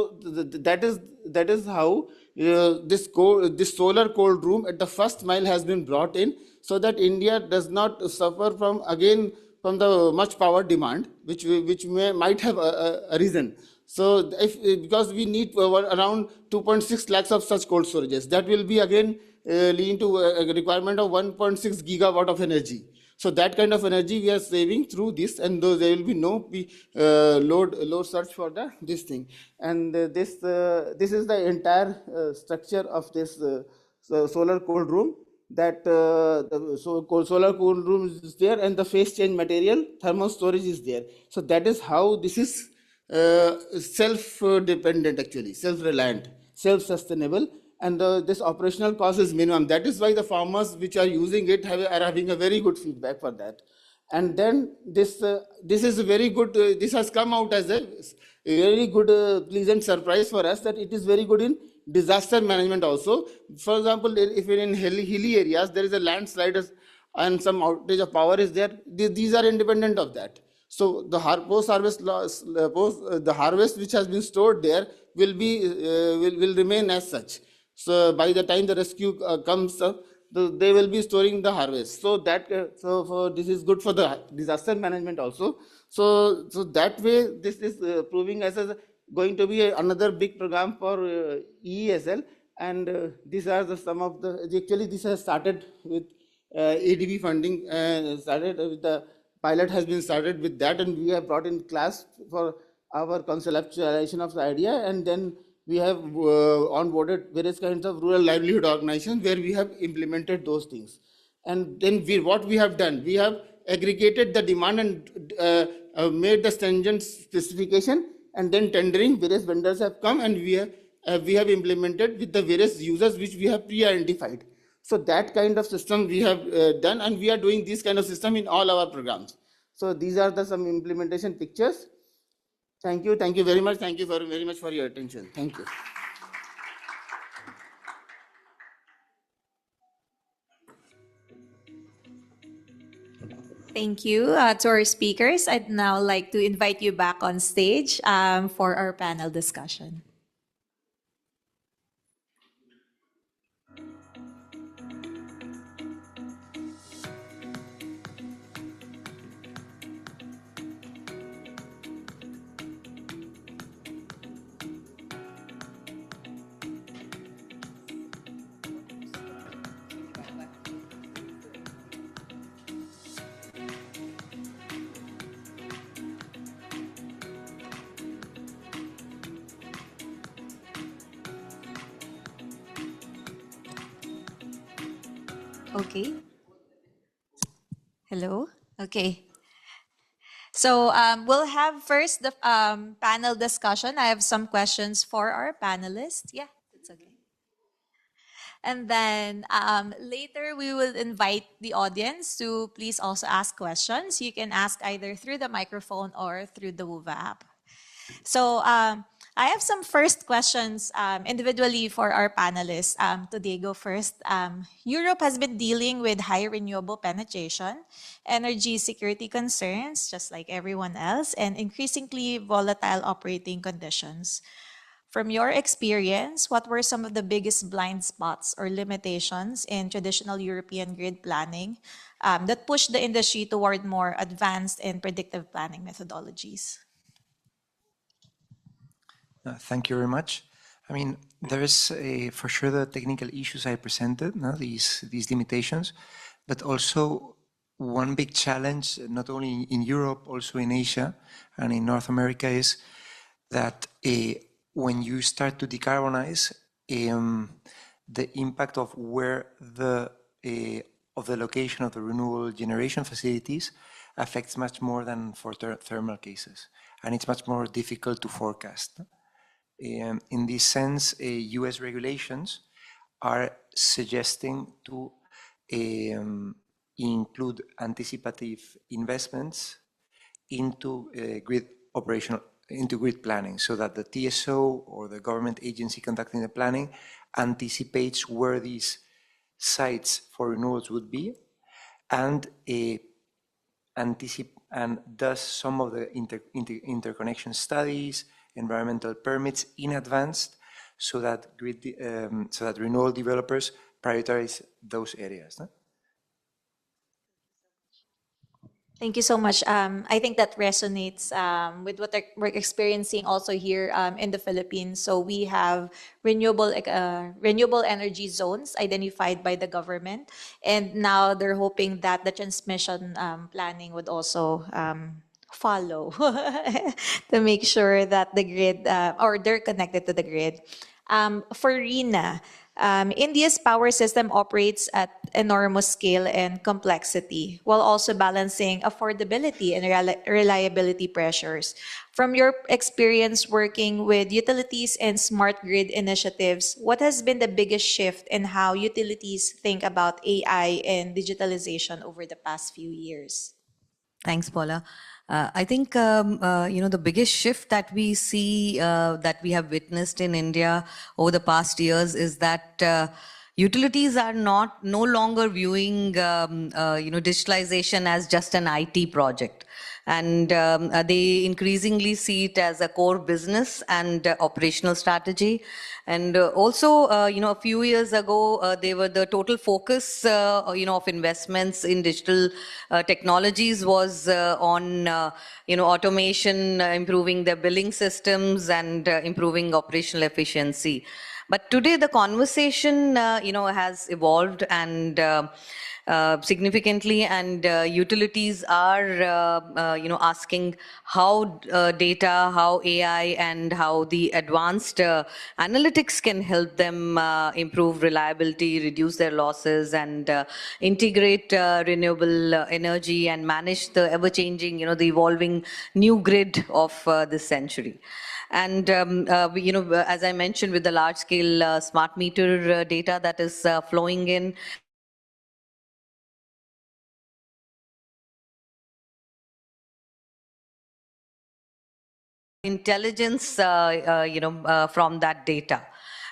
Speaker 5: that is how this solar cold room at the first mile has been brought in, so that India does not suffer from again from the much power demand, which might have arisen. So because we need around 2.6 lakhs of such cold storages, that will be again leading to a requirement of 1.6 gigawatt of energy. So that kind of energy we are saving through this, and though there will be no load surge for this thing. And this is the entire structure of this solar cold room. That solar cold room is there, and the phase change material thermal storage is there. So that is how this is self-dependent, actually, self-reliant, self-sustainable, and this operational cost is minimum. That is why the farmers which are using it are having a very good feedback for that. And then this is a very good. This has come out as a very good, pleasant surprise for us, that it is very good in disaster management also. For example, if you're in hilly areas, there is a landslide and some outage of power is there. These are independent of that. So the post-harvest loss, the harvest which has been stored there will remain as such. So by the time the rescue comes up, they will be storing the harvest. So that this is good for the disaster management also. So that way this is proving as going to be another big program for EESL. And these are some of the. Actually, this has started with ADB funding. Started with the pilot has been started with that, and we have brought in class for our conceptualization of the idea, and then we have onboarded various kinds of rural livelihood organizations where we have implemented those things. And then what we have done, we have aggregated the demand and made the stringent specification, and then tendering, various vendors have come, and we have implemented with the various users which we have pre-identified. So that kind of system we have done, and we are doing this kind of system in all our programs. So these are some implementation pictures. Thank you very much. Thank you very much for your attention. Thank you.
Speaker 1: Thank you to our speakers. I'd now like to invite you back on stage for our panel discussion. Okay. Hello. Okay. So we'll have first the panel discussion. I have some questions for our panelists. Yeah, it's okay. And then later we will invite the audience to please also ask questions. You can ask either through the microphone or through the WUVA app. So I have some first questions individually for our panelists. To Diego first. Europe has been dealing with high renewable penetration, energy security concerns, just like everyone else, and increasingly volatile operating conditions. From your experience, what were some of the biggest blind spots or limitations in traditional European grid planning that pushed the industry toward more advanced and predictive planning methodologies?
Speaker 2: Thank you very much. I mean, there is for sure the technical issues I presented, these limitations, but also one big challenge, not only in Europe, also in Asia and in North America, is that when you start to decarbonize, the impact of where the location of the renewable generation facilities affects much more than for thermal cases, and it's much more difficult to forecast. In this sense, US regulations are suggesting to include anticipative investments into grid planning, so that the TSO or the government agency conducting the planning anticipates where these sites for renewables would be, and does some of the interconnection studies, environmental permits in advance, so that renewable developers prioritize those areas. No?
Speaker 1: Thank you so much. I think that resonates with what we're experiencing also here in the Philippines. So we have renewable energy zones identified by the government, and now they're hoping that the transmission planning would also follow to make sure that the grid or they're connected to the grid. For Rina, India's power system operates at enormous scale and complexity while also balancing affordability and reliability pressures. From your experience working with utilities and smart grid initiatives, what has been the biggest shift in how utilities think about AI and digitalization over the past few years?
Speaker 13: Thanks, Paula. I think the biggest shift that we see that we have witnessed in India over the past years is that utilities are no longer viewing digitalization as just an IT project, and they increasingly see it as a core business and operational strategy. And also, a few years ago, they were the total focus, of investments in digital technologies was on, automation, improving their billing systems and improving operational efficiency. But today the conversation, has evolved and significantly, and utilities are, asking how data, how AI, and how the advanced analytics can help them improve reliability, reduce their losses, and integrate renewable energy and manage the ever-changing, the evolving new grid of this century. And as I mentioned, with the large-scale smart meter data that is flowing in, intelligence, from that data.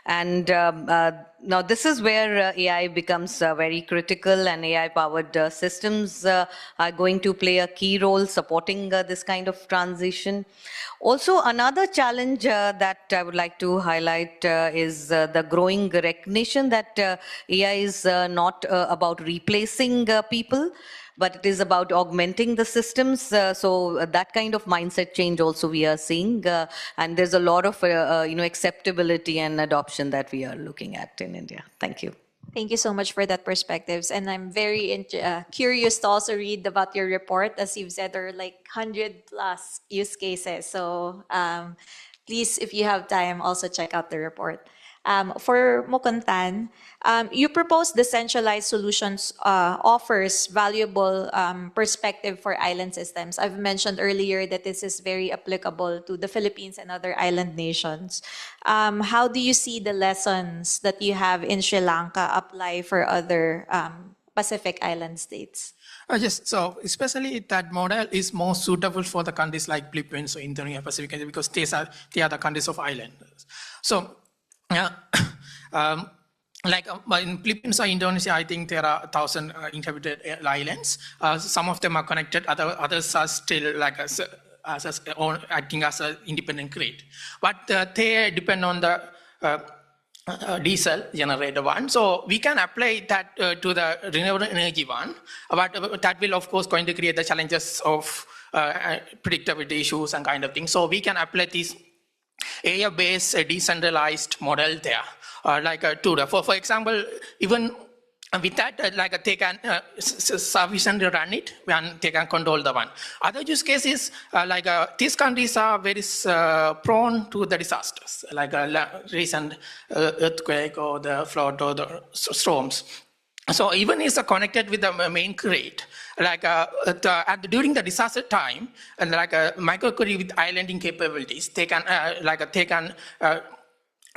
Speaker 13: And now this is where AI becomes very critical, and AI-powered systems are going to play a key role supporting this kind of transition. Also, another challenge that I would like to highlight is the growing recognition that AI is not about replacing people, but it is about augmenting the systems. So that kind of mindset change also we are seeing, and there's a lot of acceptability and adoption that we are looking at in India. Thank you.
Speaker 1: Thank you so much for that perspectives. And I'm very curious to also read about your report. As you've said, there are like 100 plus use cases. So please, if you have time, also check out the report. For Mukuntan, you propose decentralized solutions offers valuable perspective for island systems. I've mentioned earlier that this is very applicable to the Philippines and other island nations. How do you see the lessons that you have in Sri Lanka apply for other Pacific island states?
Speaker 4: Yes, so especially that model is more suitable for the countries like Philippines or Indonesia Pacific, because they are the countries of islands. So, in Philippines or Indonesia, I think there are 1,000 inhabited islands. Some of them are connected, others are still like acting as an independent grid. But they depend on the diesel generator one. So we can apply that to the renewable energy one, but that will of course going to create the challenges of predictability issues and kind of things. So we can apply this area-based decentralized model there, for example, even with that, they can sufficiently run it and they can control the one. Other use cases, these countries are very prone to the disasters, like a recent earthquake or the flood or the storms. So even it's connected with the main grid, during the disaster time, and a microgrid with islanding capabilities, they can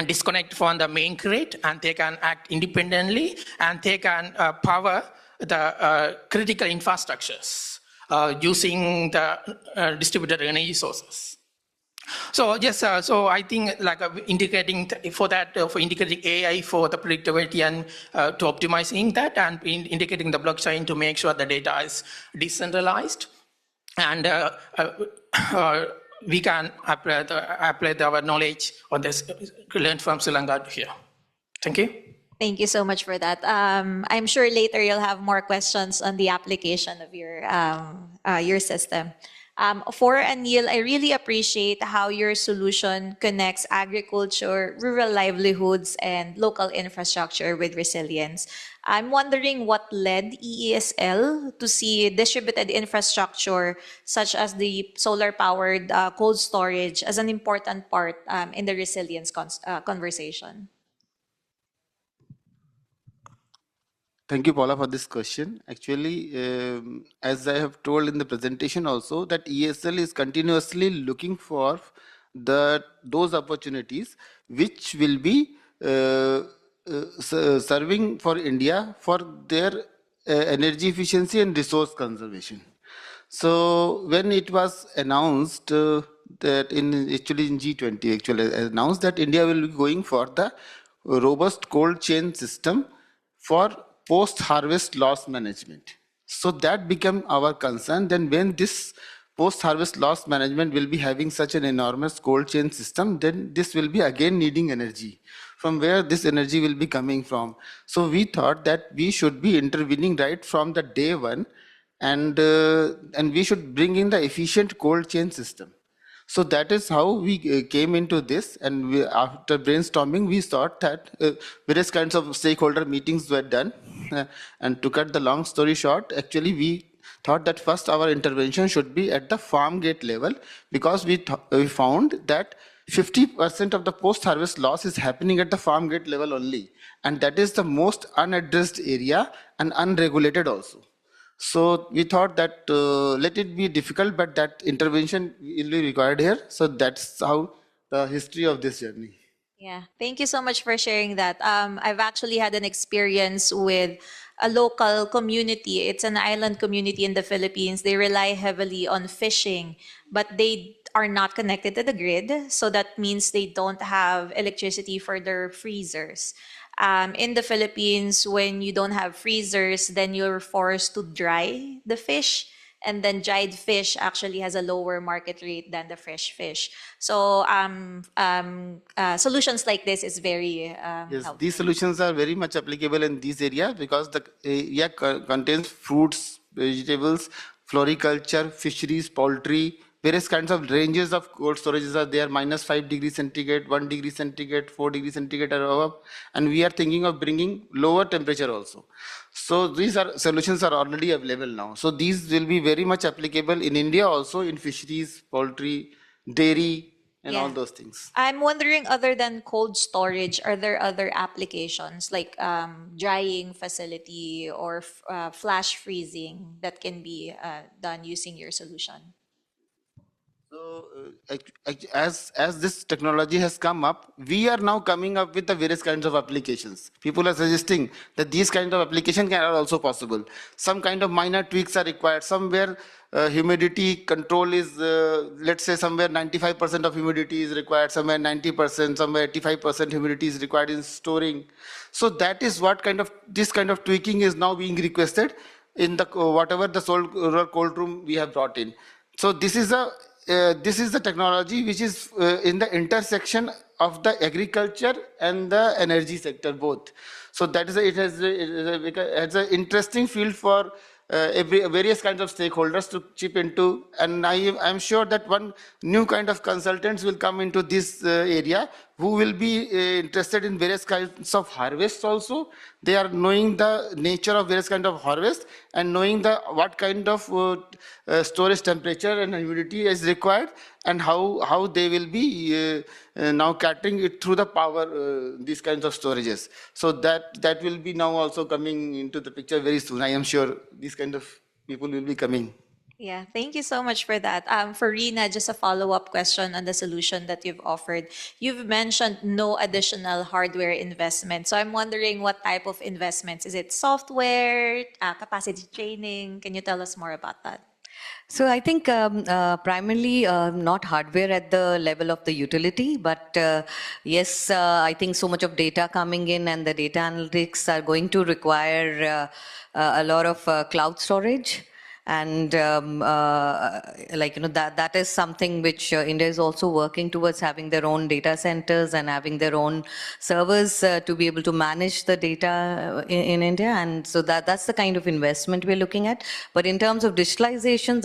Speaker 4: disconnect from the main grid and they can act independently and they can power the critical infrastructures using the distributed energy sources. So yes, so I think integrating for integrating AI for the predictability and to optimizing that, and integrating the blockchain to make sure the data is decentralized, and we can apply our knowledge on this learned from Sri Lanka here. Thank you.
Speaker 1: Thank you so much for that. I'm sure later you'll have more questions on the application of your system. For Anil, I really appreciate how your solution connects agriculture, rural livelihoods, and local infrastructure with resilience. I'm wondering what led EESL to see distributed infrastructure such as the solar-powered cold storage as an important part in the resilience conversation.
Speaker 5: Thank you, Paula, for this question. Actually, as I have told in the presentation also, that ESL is continuously looking for those opportunities which will be serving for India for their energy efficiency and resource conservation. So when it was announced that in G20 actually announced that India will be going for the robust cold chain system for post-harvest loss management. So that became our concern. Then when this post-harvest loss management will be having such an enormous cold chain system, then this will be again needing energy. From where this energy will be coming from? So we thought that we should be intervening right from the day one, and we should bring in the efficient cold chain system. So that is how we came into this, and after brainstorming, we thought that various kinds of stakeholder meetings were done. And to cut the long story short, actually we thought that first our intervention should be at the farm gate level, because we found that 50% of the post-harvest loss is happening at the farm gate level only, and that is the most unaddressed area and unregulated also. So we thought that let it be difficult, but that intervention will be required here. So that's how the history of this journey.
Speaker 1: Yeah, thank you so much for sharing that. I've actually had an experience with a local community. It's an island community in the Philippines. They rely heavily on fishing, but they are not connected to the grid. So that means they don't have electricity for their freezers. In the Philippines, when you don't have freezers, then you're forced to dry the fish. And then dried fish actually has a lower market rate than the fresh fish. So solutions like this is very
Speaker 5: Yes,
Speaker 1: helpful.
Speaker 5: these solutions are very much applicable in these areas, because the area contains fruits, vegetables, floriculture, fisheries, poultry, various kinds of ranges of cold storages are there, -5 degrees centigrade, 1 degree centigrade, 4 degrees centigrade or above, and we are thinking of bringing lower temperature also. So these are solutions are already available now. So these will be very much applicable in India also, in fisheries, poultry, dairy, and all
Speaker 1: Yeah.
Speaker 5: those things.
Speaker 1: I'm wondering, other than cold storage, are there other applications like drying facility or flash freezing that can be done using your solution?
Speaker 5: So, as this technology has come up, we are now coming up with the various kinds of applications. People are suggesting that these kinds of applications are also possible. Some kind of minor tweaks are required. Somewhere humidity control is, let's say, somewhere 95% of humidity is required. Somewhere 90%, somewhere 85% humidity is required in storing. So that is what kind of this kind of tweaking is now being requested in the whatever the solar cold room we have brought in. So this is the technology which is in the intersection of the agriculture and the energy sector both. So that is it's an interesting field for various kinds of stakeholders to chip into, and I'm sure that one new kind of consultants will come into this area, who will be interested in various kinds of harvests also. They are knowing the nature of various kind of harvest, and knowing the what kind of storage temperature and humidity is required, and how they will be now catering it through the power, these kinds of storages. So that will be now also coming into the picture very soon. I am sure these kind of people will be coming.
Speaker 1: Yeah, thank you so much for that. For Rina, just a follow-up question on the solution that you've offered. You've mentioned no additional hardware investment. So I'm wondering what type of investments. Is it software, capacity training? Can you tell us more about that?
Speaker 13: So I think primarily not hardware at the level of the utility, but yes, I think so much of data coming in, and the data analytics are going to require a lot of cloud storage. And that is something which India is also working towards, having their own data centers and having their own servers to be able to manage the data in India. And so that's the kind of investment we're looking at. But in terms of digitalizations,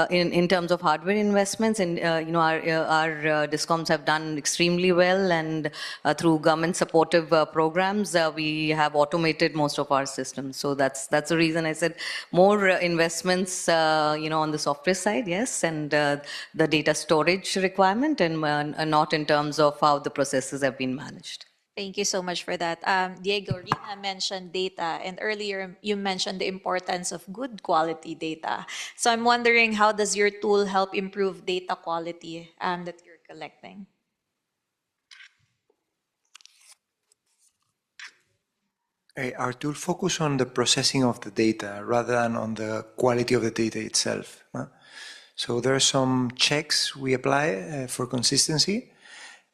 Speaker 13: in terms of hardware investments, and our discoms have done extremely well, and through government supportive programs, we have automated most of our systems. So that's the reason I said more investments, on the software side, yes, and the data storage requirement, and not in terms of how the processes have been managed.
Speaker 1: Thank you so much for that. Diego, Rina mentioned data, and earlier you mentioned the importance of good quality data. So I'm wondering, how does your tool help improve data quality that you're collecting?
Speaker 2: Our tool focus on the processing of the data rather than on the quality of the data itself. So there are some checks we apply for consistency,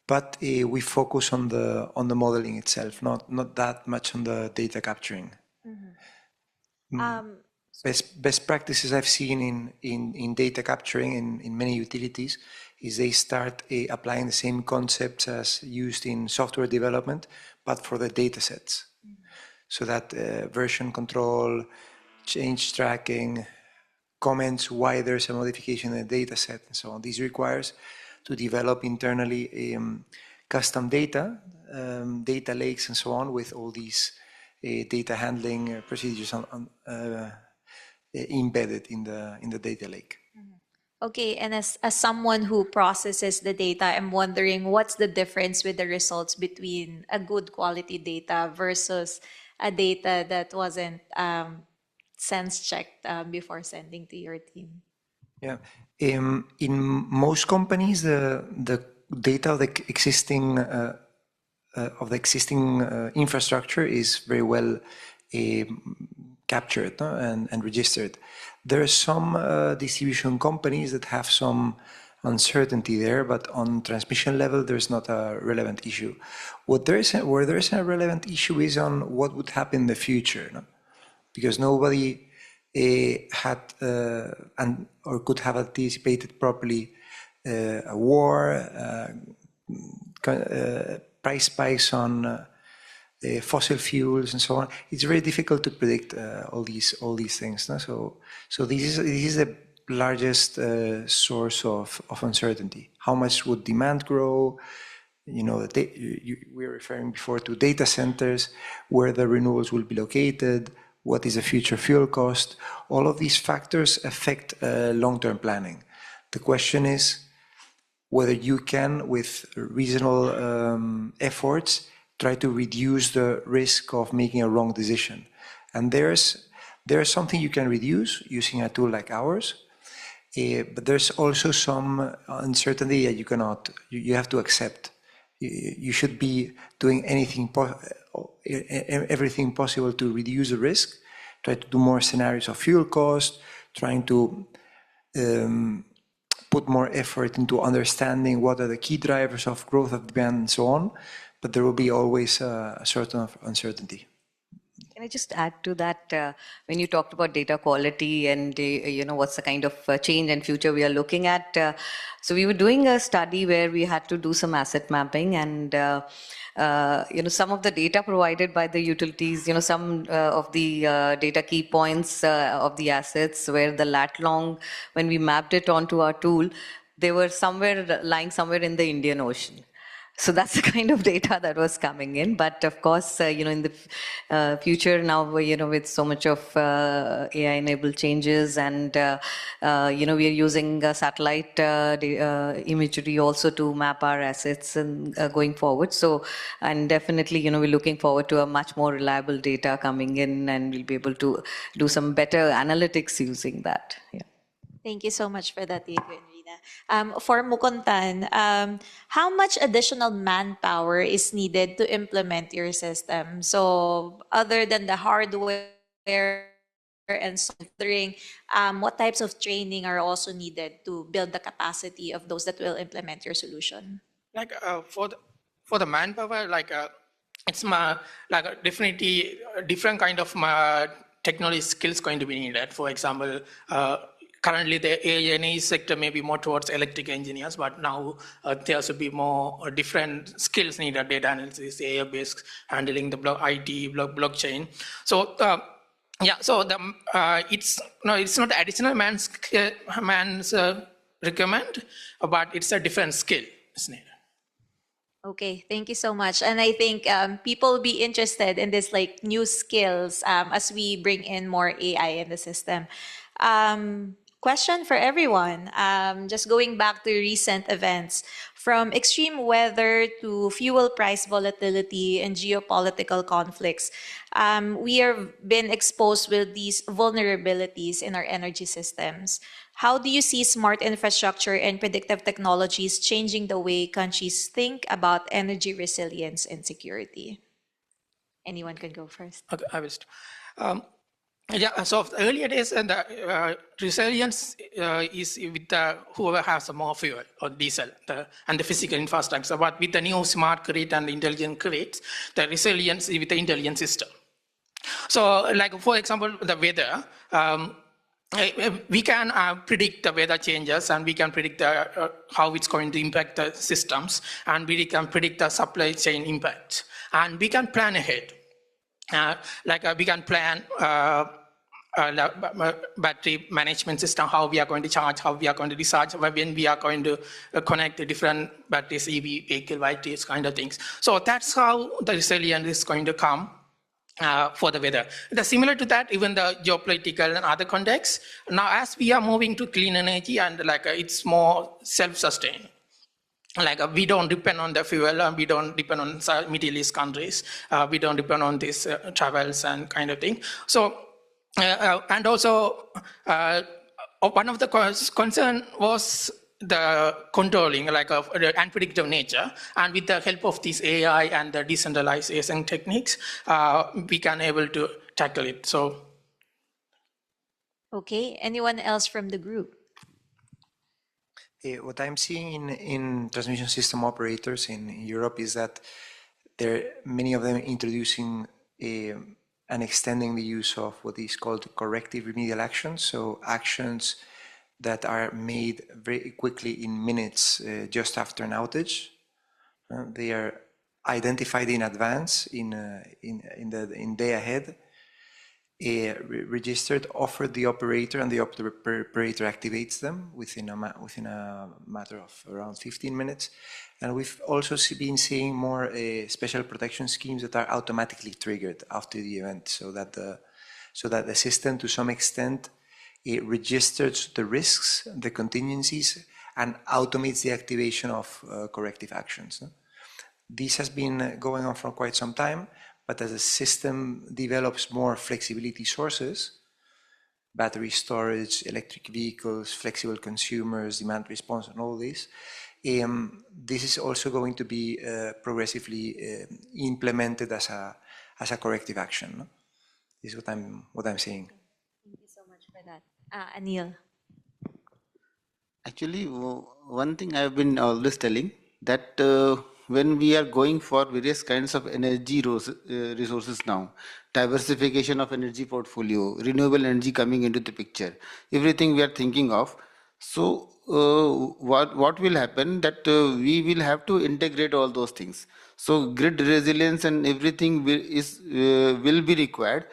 Speaker 2: but we focus on the modeling itself, not that much on the data capturing. Best practices I've seen in data capturing in many utilities is they start applying the same concepts as used in software development, but for the data sets. So that version control, change tracking, comments why there's a modification in the data set, and so on. This requires to develop internally custom data, data lakes, and so on, with all these data handling procedures embedded in the data lake.
Speaker 1: Okay, and as someone who processes the data, I'm wondering, what's the difference with the results between a good quality data versus a data that wasn't sense checked before sending to your team?
Speaker 2: Yeah, in most companies, the data of the existing infrastructure is very well captured, no? and registered. There are some distribution companies that have some uncertainty there, but on transmission level, there's not a relevant issue. Where there is a relevant issue is on what would happen in the future, no? Because nobody had or could have anticipated properly a war, price spikes on fossil fuels and so on. It's very difficult to predict all these things. No? So this is the largest source of uncertainty. How much would demand grow? We were referring before to data centers, where the renewables will be located, what is the future fuel cost. All of these factors affect long-term planning. The question is whether you can, with reasonable efforts, try to reduce the risk of making a wrong decision. And there's something you can reduce using a tool like ours, but there's also some uncertainty that you cannot, you have to accept. You should be doing everything possible to reduce the risk, try to do more scenarios of fuel cost, trying to put more effort into understanding what are the key drivers of growth of demand and so on, but there will be always a certain uncertainty.
Speaker 13: Can I just add to that? When you talked about data quality and what's the kind of change and future we are looking at, so we were doing a study where we had to do some asset mapping, and some of the data provided by the utilities, some of the data key points of the assets, where the lat long, when we mapped it onto our tool, they were lying somewhere in the Indian Ocean. So that's the kind of data that was coming in. But of course, in the future now, with so much of AI-enabled changes, and we are using satellite imagery also to map our assets and going forward. So, and definitely, we're looking forward to a much more reliable data coming in, and we'll be able to do some better analytics using that. Yeah.
Speaker 1: Thank you so much for that, Diego and Rina. For Mukontan, how much additional manpower is needed to implement your system? So other than the hardware and software, what types of training are also needed to build the capacity of those that will implement your solution?
Speaker 4: Like for the manpower, it's definitely a different kind of technology skills going to be needed. For example, currently the AI sector may be more towards electric engineers, but now there should be more different skills needed: data analysis, AI-based handling, the blockchain. So yeah, so it's not additional man's requirement, but it's a different skill is needed.
Speaker 1: Okay, thank you so much. And I think people will be interested in this like new skills as we bring in more AI in the system. Question for everyone. Just going back to recent events, from extreme weather to fuel price volatility and geopolitical conflicts, we have been exposed with these vulnerabilities in our energy systems. How do you see smart infrastructure and predictive technologies changing the way countries think about energy resilience and security? Anyone can go first.
Speaker 4: Okay, I will start. Yeah, so earlier days, the resilience is with whoever has more fuel or diesel and the physical infrastructure. But with the new smart grid and the intelligent grids, the resilience is with the intelligent system. So, like for example, the weather. We can predict the weather changes, and we can predict how it's going to impact the systems, and we can predict the supply chain impact, and we can plan ahead. We can plan battery management system, how we are going to charge, how we are going to discharge, when we are going to connect the different batteries, EV, vehicle, batteries, kind of things. So that's how the resilience is going to come for the weather. Similar to that, even the geopolitical and other contexts, now as we are moving to clean energy and it's more self-sustained. We don't depend on the fuel, we don't depend on Middle East countries, we don't depend on these travels and kind of thing. So, and also, one of the concern was the controlling, the unpredictable nature. And with the help of this AI and the decentralization techniques, we can able to tackle it. So,
Speaker 1: okay, anyone else from the group?
Speaker 2: What I'm seeing in transmission system operators in Europe is that many of them introducing and extending the use of what is called corrective remedial actions. So actions that are made very quickly in minutes just after an outage. They are identified in advance in day ahead, registered, offered the operator, and the operator activates them within a matter of around 15 minutes. And we've also been seeing more special protection schemes that are automatically triggered after the event, so that the system, to some extent, it registers the risks, the contingencies, and automates the activation of corrective actions. This has been going on for quite some time, but as the system develops more flexibility sources, battery storage, electric vehicles, flexible consumers, demand response, and all this, this is also going to be progressively implemented as a corrective action. No? This is what I'm seeing.
Speaker 1: Thank you so much for that. Anil.
Speaker 5: Actually, one thing I've been always telling, that when we are going for various kinds of energy resources now, diversification of energy portfolio, renewable energy coming into the picture, everything we are thinking of. So what will happen, that we will have to integrate all those things. So grid resilience and everything will be required.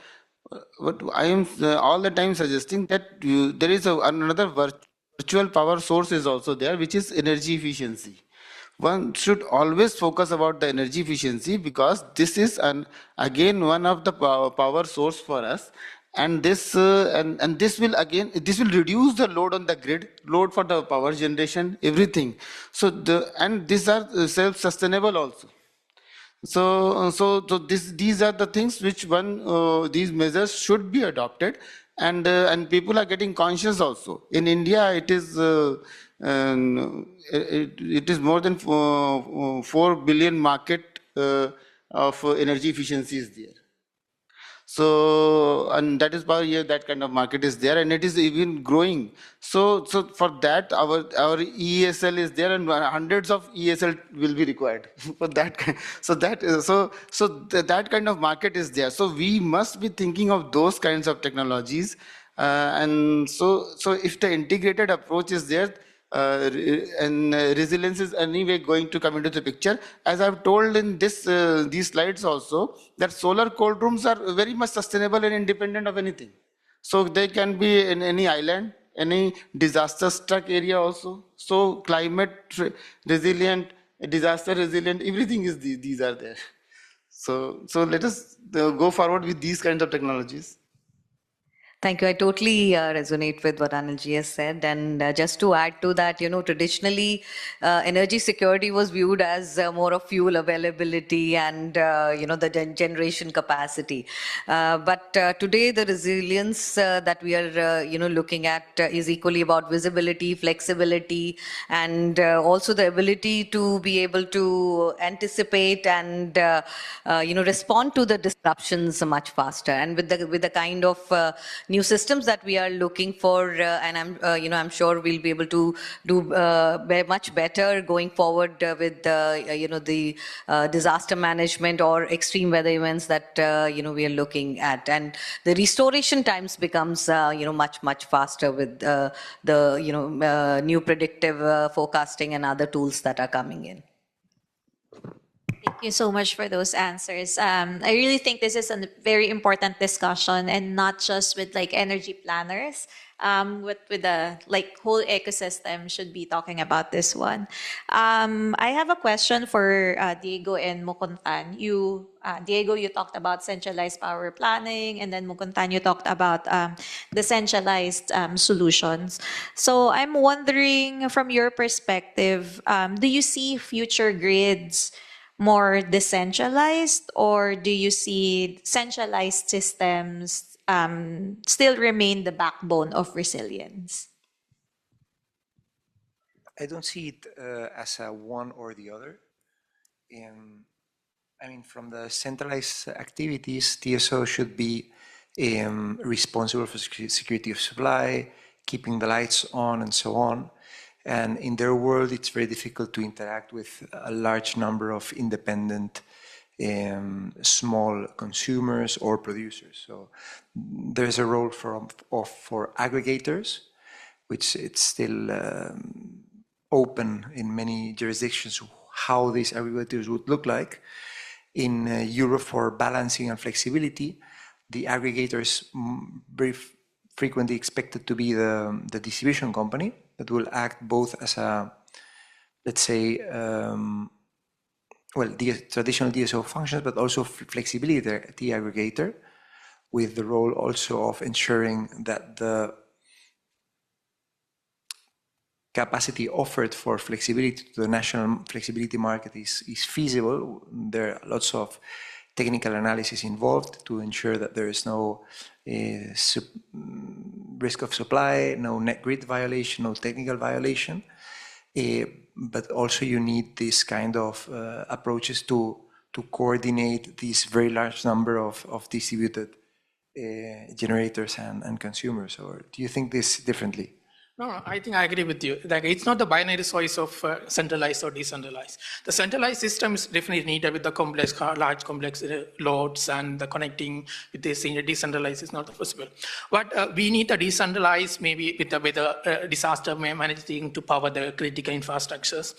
Speaker 5: But I am all the time suggesting that there is another virtual power source is also there, which is energy efficiency. One should always focus about the energy efficiency, because this is again one of the power source for us, and this and this will reduce the load on the grid, load for the power generation, everything. So these are self-sustainable also. So these are the things which these measures should be adopted, and people are getting conscious also. In India, it is more than 4 billion market of energy efficiency is there. So, and that is why that kind of market is there, and it is even growing. So for that, our ESL is there, and hundreds of ESL will be required for that. That kind of market is there. So we must be thinking of those kinds of technologies, and so if the integrated approach is there, resilience is anyway going to come into the picture. As I've told in these slides also, that solar cold rooms are very much sustainable and independent of anything. So they can be in any island, any disaster struck area also. So climate resilient, disaster resilient, everything is these are there. So let us go forward with these kinds of technologies.
Speaker 13: Thank you. I totally resonate with what Anilji has said. And just to add to that, traditionally, energy security was viewed as more of fuel availability and, the generation capacity. But today, the resilience that we are, looking at is equally about visibility, flexibility, and also the ability to be able to anticipate and, respond to the disruptions much faster. And with the kind of new systems that we are looking for, and I'm sure we'll be able to do much better going forward with the disaster management or extreme weather events that we are looking at, and the restoration times becomes much faster with the new predictive forecasting and other tools that are coming in.
Speaker 1: Thank you so much for those answers. I really think this is a very important discussion, and not just with like energy planners, with the like whole ecosystem should be talking about this one. I have a question for Diego and Mukuntan. Diego, you talked about centralized power planning, and then Mukuntan, you talked about decentralized solutions. So I'm wondering, from your perspective, do you see future grids more decentralized, or do you see centralized systems still remain the backbone of resilience?
Speaker 2: I don't see it as a one or the other. I mean, from the centralized activities, TSO should be responsible for security of supply, keeping the lights on, and so on. And in their world, it's very difficult to interact with a large number of independent small consumers or producers. So there's a role for aggregators, which it's still open in many jurisdictions how these aggregators would look like. In Europe, for balancing and flexibility, the aggregators very frequently expected to be the distribution company that will act both as a, let's say, the traditional DSO functions, but also flexibility aggregator, with the role also of ensuring that the capacity offered for flexibility to the national flexibility market is feasible. There are lots of technical analysis involved to ensure that there is no risk of supply, no net grid violation, no technical violation. But also you need this kind of approaches to coordinate this very large number of distributed generators and consumers. Or do you think this differently?
Speaker 4: No, I think I agree with you. Like, it's not the binary choice of centralized or decentralized. The centralized system is definitely needed with the complex, large complex loads, and the connecting with this decentralized is not possible. But we need a decentralized, maybe with the disaster managing to power the critical infrastructures.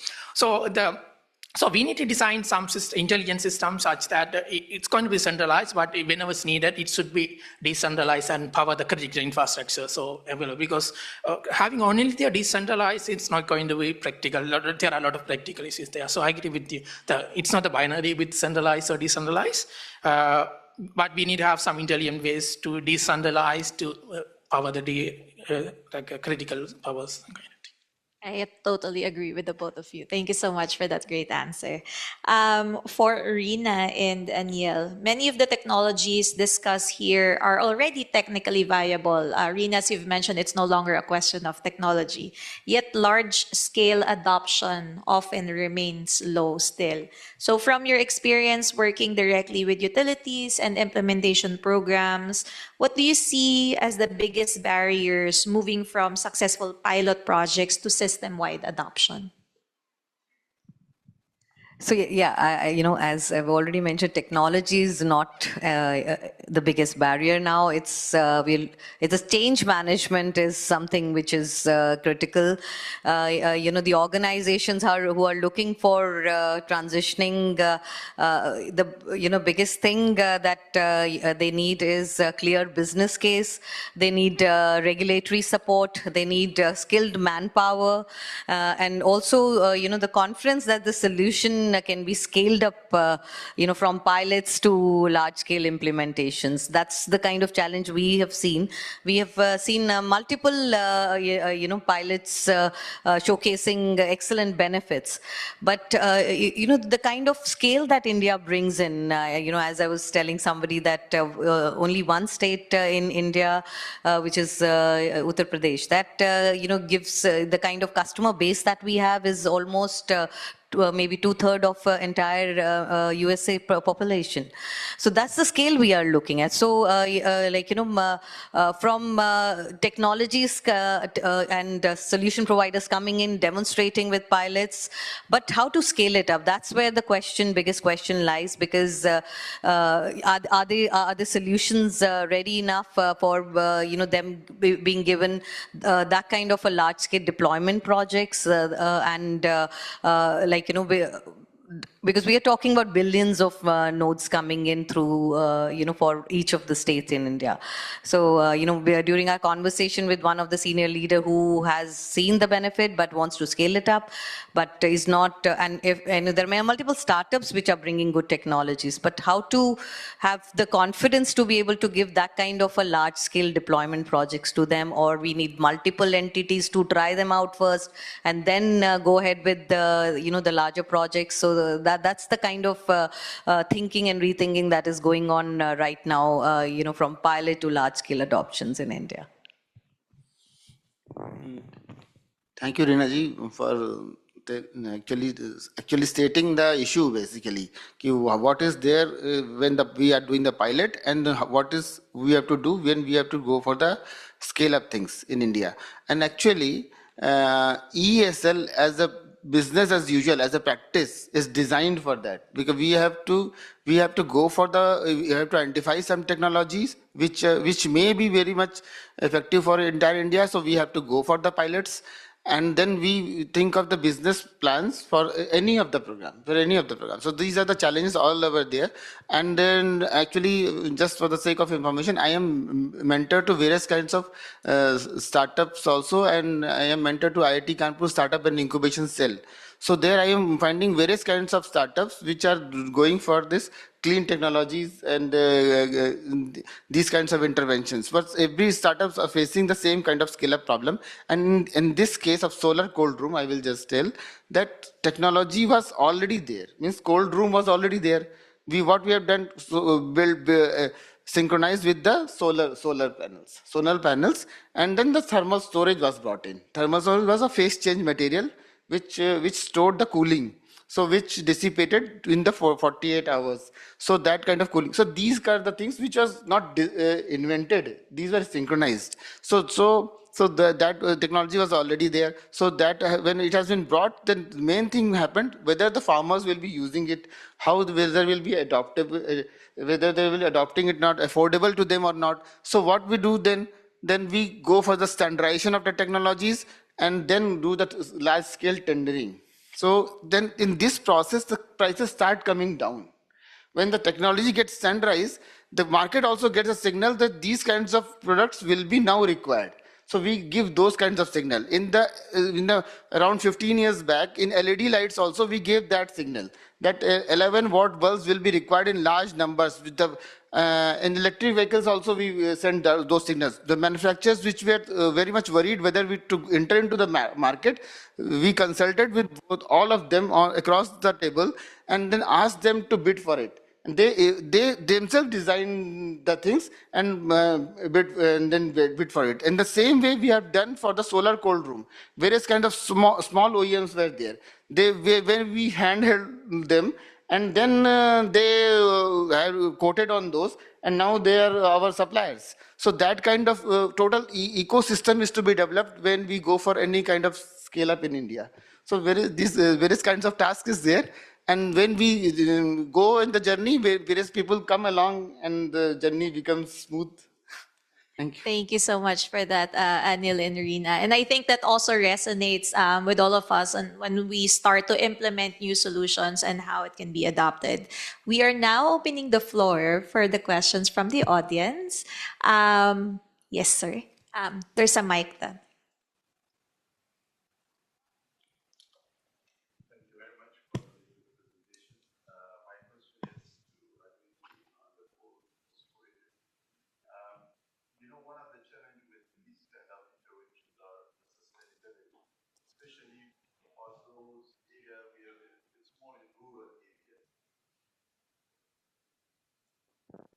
Speaker 4: So we need to design some intelligent system such that it's going to be centralized, but whenever it's needed, it should be decentralized and power the critical infrastructure. So because having only the decentralized, it's not going to be practical. There are a lot of practical issues there. So I agree with you. It's not a binary with centralized or decentralized, but we need to have some intelligent ways to decentralize to power the critical powers.
Speaker 1: I totally agree with the both of you. Thank you so much for that great answer. For Rina and Aniel, many of the technologies discussed here are already technically viable. Rina, as you've mentioned, it's no longer a question of technology. Yet large-scale adoption often remains low still. So from your experience working directly with utilities and implementation programs, what do you see as the biggest barriers moving from successful pilot projects to system-wide adoption?
Speaker 13: So yeah, as I've already mentioned, technology is not the biggest barrier now. It's a change management is something which is critical. The organizations who are looking for transitioning. The biggest thing that they need is a clear business case. They need regulatory support. They need skilled manpower, and also the confidence that the solution can be scaled up, from pilots to large-scale implementations. That's the kind of challenge we have seen. We have seen multiple, pilots showcasing excellent benefits. But, the kind of scale that India brings in, as I was telling somebody that only one state in India, which is Uttar Pradesh, that, gives the kind of customer base that we have is almost maybe 2/3 of entire USA population. So that's the scale we are looking at. So from technologies and solution providers coming in, demonstrating with pilots, but how to scale it up? That's where the biggest question lies, because are the solutions ready enough for them being given that kind of a large scale deployment projects and because we are talking about billions of nodes coming in through, for each of the states in India. So, during our conversation with one of the senior leader who has seen the benefit but wants to scale it up, but is not, and there are multiple startups which are bringing good technologies, but how to have the confidence to be able to give that kind of a large scale deployment projects to them, or we need multiple entities to try them out first and then go ahead with the larger projects. So that's the kind of thinking and rethinking that is going on right now, from pilot to large scale adoptions in India.
Speaker 5: Thank you, Rinaji, for actually stating the issue basically. What is there when we are doing the pilot, and what is we have to do when we have to go for the scale up things in India. And actually, ESL as a business as usual, as a practice, is designed for that, because we have to go for we have to identify some technologies which may be very much effective for entire India. So we have to go for the pilots, and then we think of the business plans for any of the program, So these are the challenges all over there. And then actually, just for the sake of information, I am mentor to various kinds of startups also, and I am mentor to IIT Kanpur Startup and Incubation Cell. So there I am finding various kinds of startups which are going for this clean technologies and these kinds of interventions. But every startups are facing the same kind of scale-up problem. And in this case of solar cold room, I will just tell that technology was already there. Means cold room was already there. What we have done, synchronized with the solar panels, and then the thermal storage was brought in. Thermal storage was a phase change material which stored the cooling, so which dissipated in the 48 hours. So that kind of cooling. So these are the things which was not invented. These were synchronized. So that technology was already there. So that when it has been brought, then the main thing happened, whether the farmers will be using it, whether will be adoptable, whether they will be adopting it, not affordable to them or not. So what we do then we go for the standardization of the technologies, and then do that large scale tendering. So then in this process, the prices start coming down. When the technology gets standardized, the market also gets a signal that these kinds of products will be now required. So we give those kinds of signal. In the around 15 years back, in LED lights also we gave that signal, that 11 watt bulbs will be required in large numbers with the In electric vehicles also we send those signals. The manufacturers which were very much worried whether we to enter into the market, we consulted with both, all of them across the table, and then asked them to bid for it. And they themselves design the things and then bid for it. In the same way we have done for the solar cold room. Various kind of small OEMs were there. When we handheld them, and then they have quoted on those, and now they are our suppliers. So that kind of total ecosystem is to be developed when we go for any kind of scale up in India. So these various kinds of tasks is there. And when we go in the journey, various people come along and the journey becomes smooth. Thank you.
Speaker 1: Thank you so much for that, Anil and Rina. And I think that also resonates with all of us and when we start to implement new solutions and how it can be adopted. We are now opening the floor for the questions from the audience. Yes, sir. There's a mic then.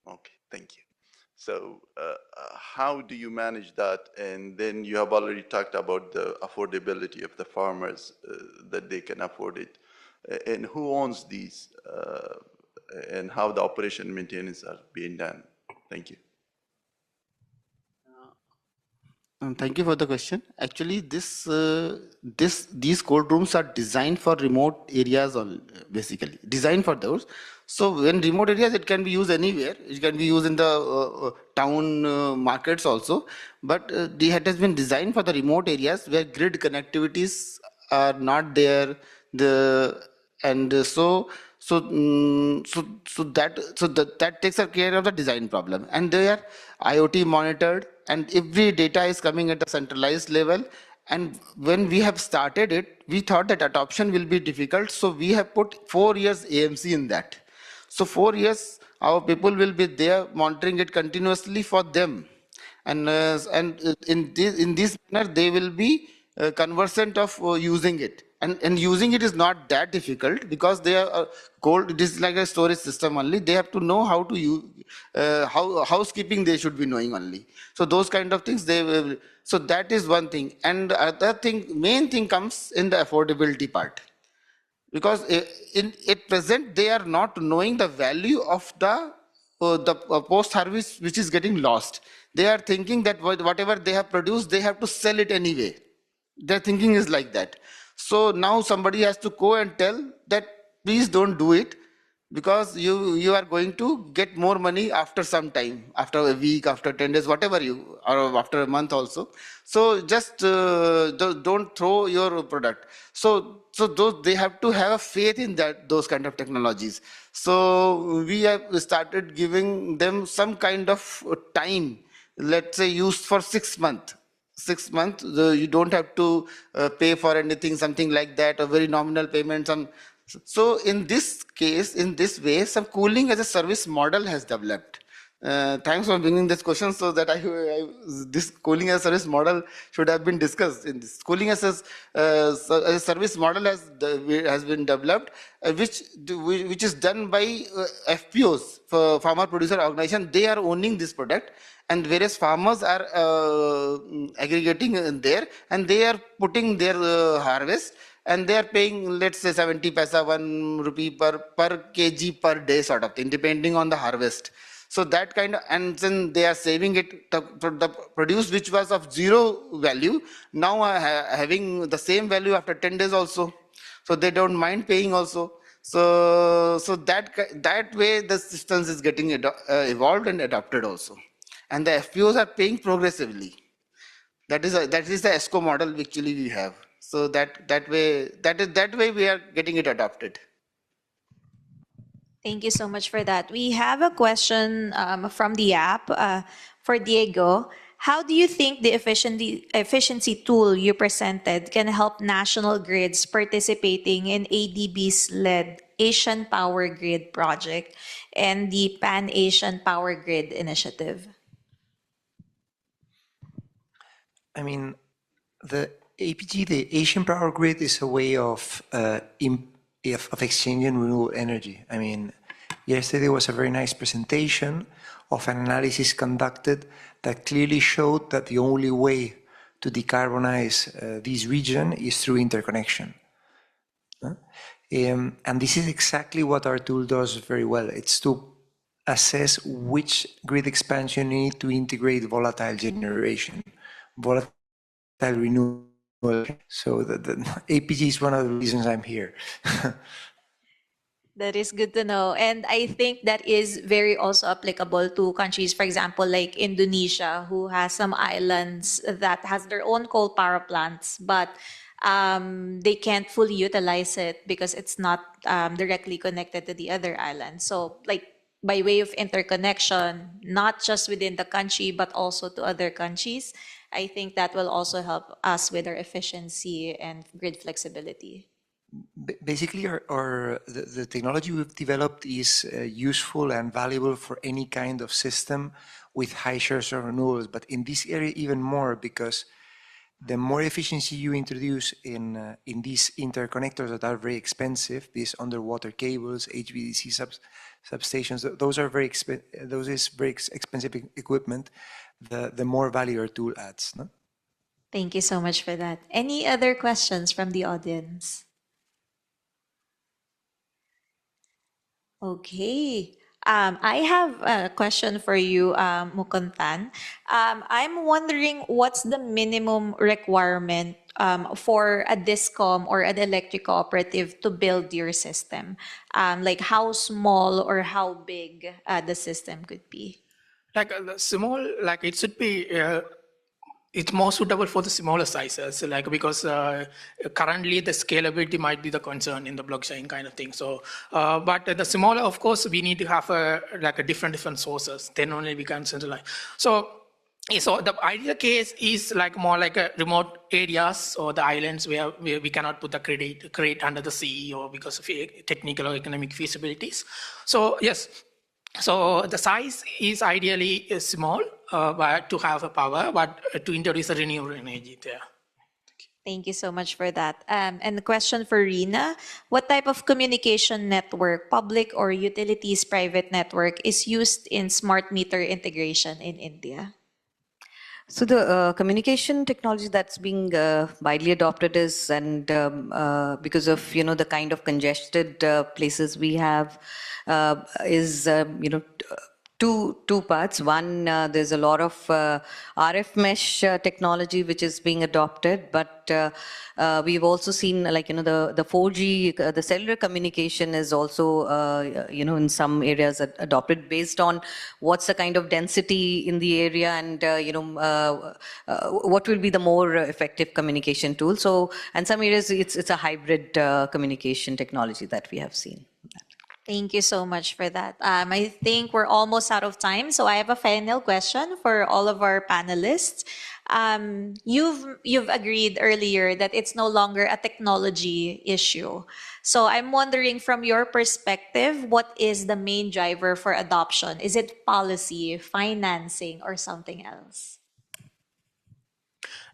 Speaker 14: Okay, thank you. So how do you manage that? And then you have already talked about the affordability of the farmers, that they can afford it. And who owns these and how the operation and maintenance are being done? Thank you.
Speaker 5: Thank you for the question. Actually, these cold rooms are designed for remote areas, basically designed for those. So when remote areas, it can be used anywhere. It can be used in the town markets also. But it has been designed for the remote areas where grid connectivities are not there. That takes care of the design problem, and they are IoT monitored, and every data is coming at a centralized level. And when we have started it, we thought that adoption will be difficult, so we have put 4 years AMC in that. So 4 years our people will be there monitoring it continuously for them, and in this manner they will be conversant of using it, and using it is not that difficult because they are cold. It is like a storage system only. They have to know how to use how housekeeping they should be knowing only. So those kind of things they will. So that is one thing, and the other thing, main thing comes in the affordability part, because in at present they are not knowing the value of the post harvest which is getting lost. They are thinking that whatever they have produced, they have to sell it anyway. Their thinking is like that. So now somebody has to go and tell that please don't do it, because you are going to get more money after some time, after a week, after 10 days, whatever you, or after a month also. So just don't throw your product. So those, they have to have a faith in that, those kind of technologies. So we have started giving them some kind of time, let's say used for 6 months. 6 months, you don't have to pay for anything, something like that, a very nominal payment. So in this case, in this way, some cooling as a service model has developed. Thanks for bringing this question, so that this cooling as a service model should have been discussed. In this cooling as a service model has been developed, which is done by FPOs, for farmer producer organization. They are owning this product, and various farmers are aggregating in there, and they are putting their harvest, and they are paying, let's say 70 paisa, 1 rupee per kg per day sort of thing, depending on the harvest. So that kind of, and then they are saving it, the produce which was of zero value, now having the same value after 10 days also. So they don't mind paying also. So that way the systems is getting evolved and adopted also. And the FPOs are paying progressively. That is the ESCO model actually we have. So that way we are getting it adopted.
Speaker 1: Thank you so much for that. We have a question from the app for Diego. How do you think the efficiency tool you presented can help national grids participating in ADB's led Asian Power Grid project and the Pan Asian Power Grid initiative?
Speaker 2: I mean, the APG, the Asian Power Grid, is a way of exchanging renewable energy. I mean, yesterday was a very nice presentation of an analysis conducted that clearly showed that the only way to decarbonize this region is through interconnection. And this is exactly what our tool does very well. It's to assess which grid expansion you need to integrate volatile generation, volatile renewable. So the APG is one of the reasons I'm here.
Speaker 1: That is good to know. And I think that is very also applicable to countries, for example, like Indonesia, who has some islands that has their own coal power plants, but they can't fully utilize it because it's not directly connected to the other islands. So like by way of interconnection, not just within the country, but also to other countries, I think that will also help us with our efficiency and grid flexibility.
Speaker 2: Basically, the technology we've developed is useful and valuable for any kind of system with high shares of renewables, but in this area even more, because the more efficiency you introduce in these interconnectors that are very expensive, these underwater cables, HVDC substations, those are very expensive equipment, the more value your tool adds. No?
Speaker 1: Thank you so much for that. Any other questions from the audience? Okay. I have a question for you, Mukuntan. I'm wondering what's the minimum requirement for a discom or an electric cooperative to build your system? Like how small or how big the system could be?
Speaker 4: Like the small, like it should be. It's more suitable for the smaller sizes, like because currently the scalability might be the concern in the blockchain kind of thing. So, but the smaller, of course, we need to have like a different sources. Then only we can centralize. So the ideal case is like more like a remote areas or the islands where we cannot put the credit under the sea or because of technical or economic feasibilities. So yes. So the size is ideally small, but to have a power, but to introduce a renewable energy there.
Speaker 1: Thank you so much for that. And the question for Rina, what type of communication network, public or utilities private network, is used in smart meter integration in India?
Speaker 13: So the communication technology that's being widely adopted is, and because of the kind of congested places we have, is two parts. One, there's a lot of RF mesh technology which is being adopted, but we've also seen like the 4G, the cellular communication is also in some areas adopted based on what's the kind of density in the area and what will be the more effective communication tool. So, and some areas it's a hybrid communication technology that we have seen.
Speaker 1: Thank you so much for that. I think we're almost out of time, so I have a final question for all of our panelists. You've agreed earlier that it's no longer a technology issue. So I'm wondering, from your perspective, what is the main driver for adoption? Is it policy, financing, or something else?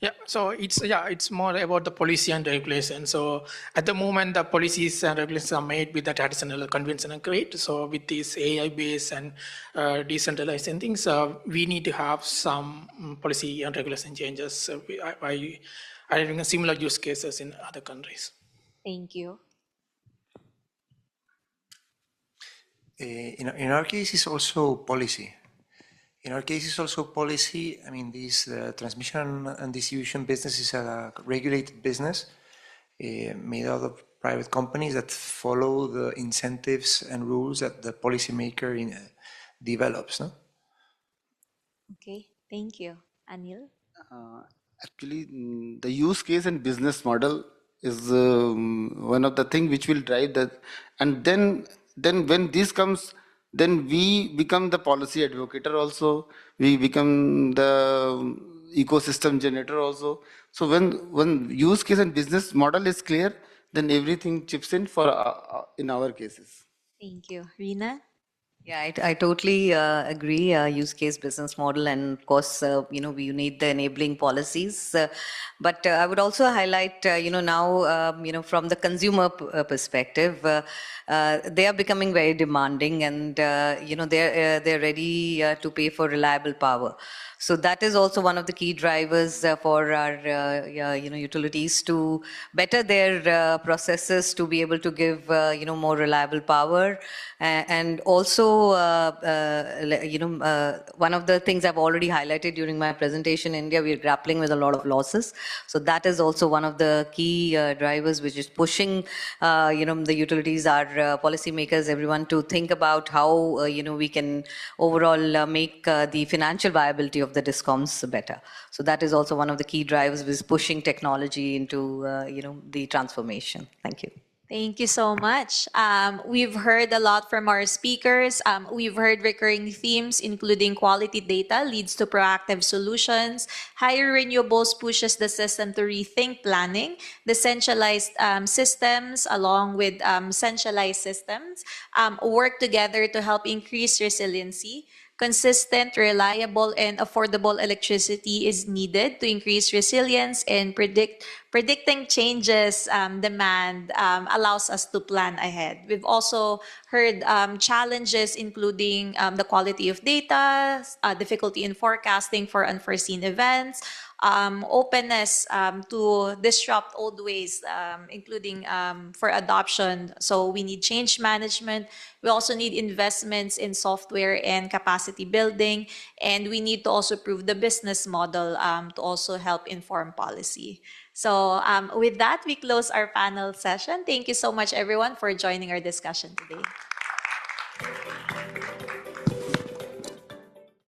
Speaker 4: Yeah, so it's more about the policy and regulation. So at the moment, the policies and regulations are made with the traditional conventional grid. So with this AI based and decentralized things, we need to have some policy and regulation changes by having similar use cases in other countries.
Speaker 1: Thank you.
Speaker 2: In our case, it's also policy. In our case, it's also policy. I mean, this transmission and distribution business is a regulated business made out of private companies that follow the incentives and rules that the policymaker develops. No?
Speaker 1: Okay, thank you. Anil?
Speaker 5: Actually, the use case and business model is one of the things which will drive that. And then when this comes, then we become the policy advocator also, we become the ecosystem generator also. So when use case and business model is clear, then everything chips in for in our cases.
Speaker 1: Thank you. Rina?
Speaker 13: Yeah, I totally agree. Use case business model, and of course, you need the enabling policies. But I would also highlight, now, from the consumer perspective, they are becoming very demanding, and they're ready to pay for reliable power. So that is also one of the key drivers for our utilities to better their processes to be able to give more reliable power, and also one of the things I've already highlighted during my presentation, in India we are grappling with a lot of losses. So that is also one of the key drivers which is pushing the utilities, our policymakers, everyone to think about how we can overall make the financial viability of the discoms better. So that is also one of the key drivers which is pushing technology into the transformation. Thank you.
Speaker 1: Thank you so much. We've heard a lot from our speakers. We've heard recurring themes, including quality data leads to proactive solutions, higher renewables pushes the system to rethink planning, decentralized systems along with centralized systems work together to help increase resiliency. Consistent, reliable, and affordable electricity is needed to increase resilience and predicting changes demand allows us to plan ahead. We've also heard challenges including the quality of data, difficulty in forecasting for unforeseen events, openness to disrupt old ways, including for adoption. So we need change management. We also need investments in software and capacity building. And we need to also prove the business model to also help inform policy. So with that, we close our panel session. Thank you so much, everyone, for joining our discussion today.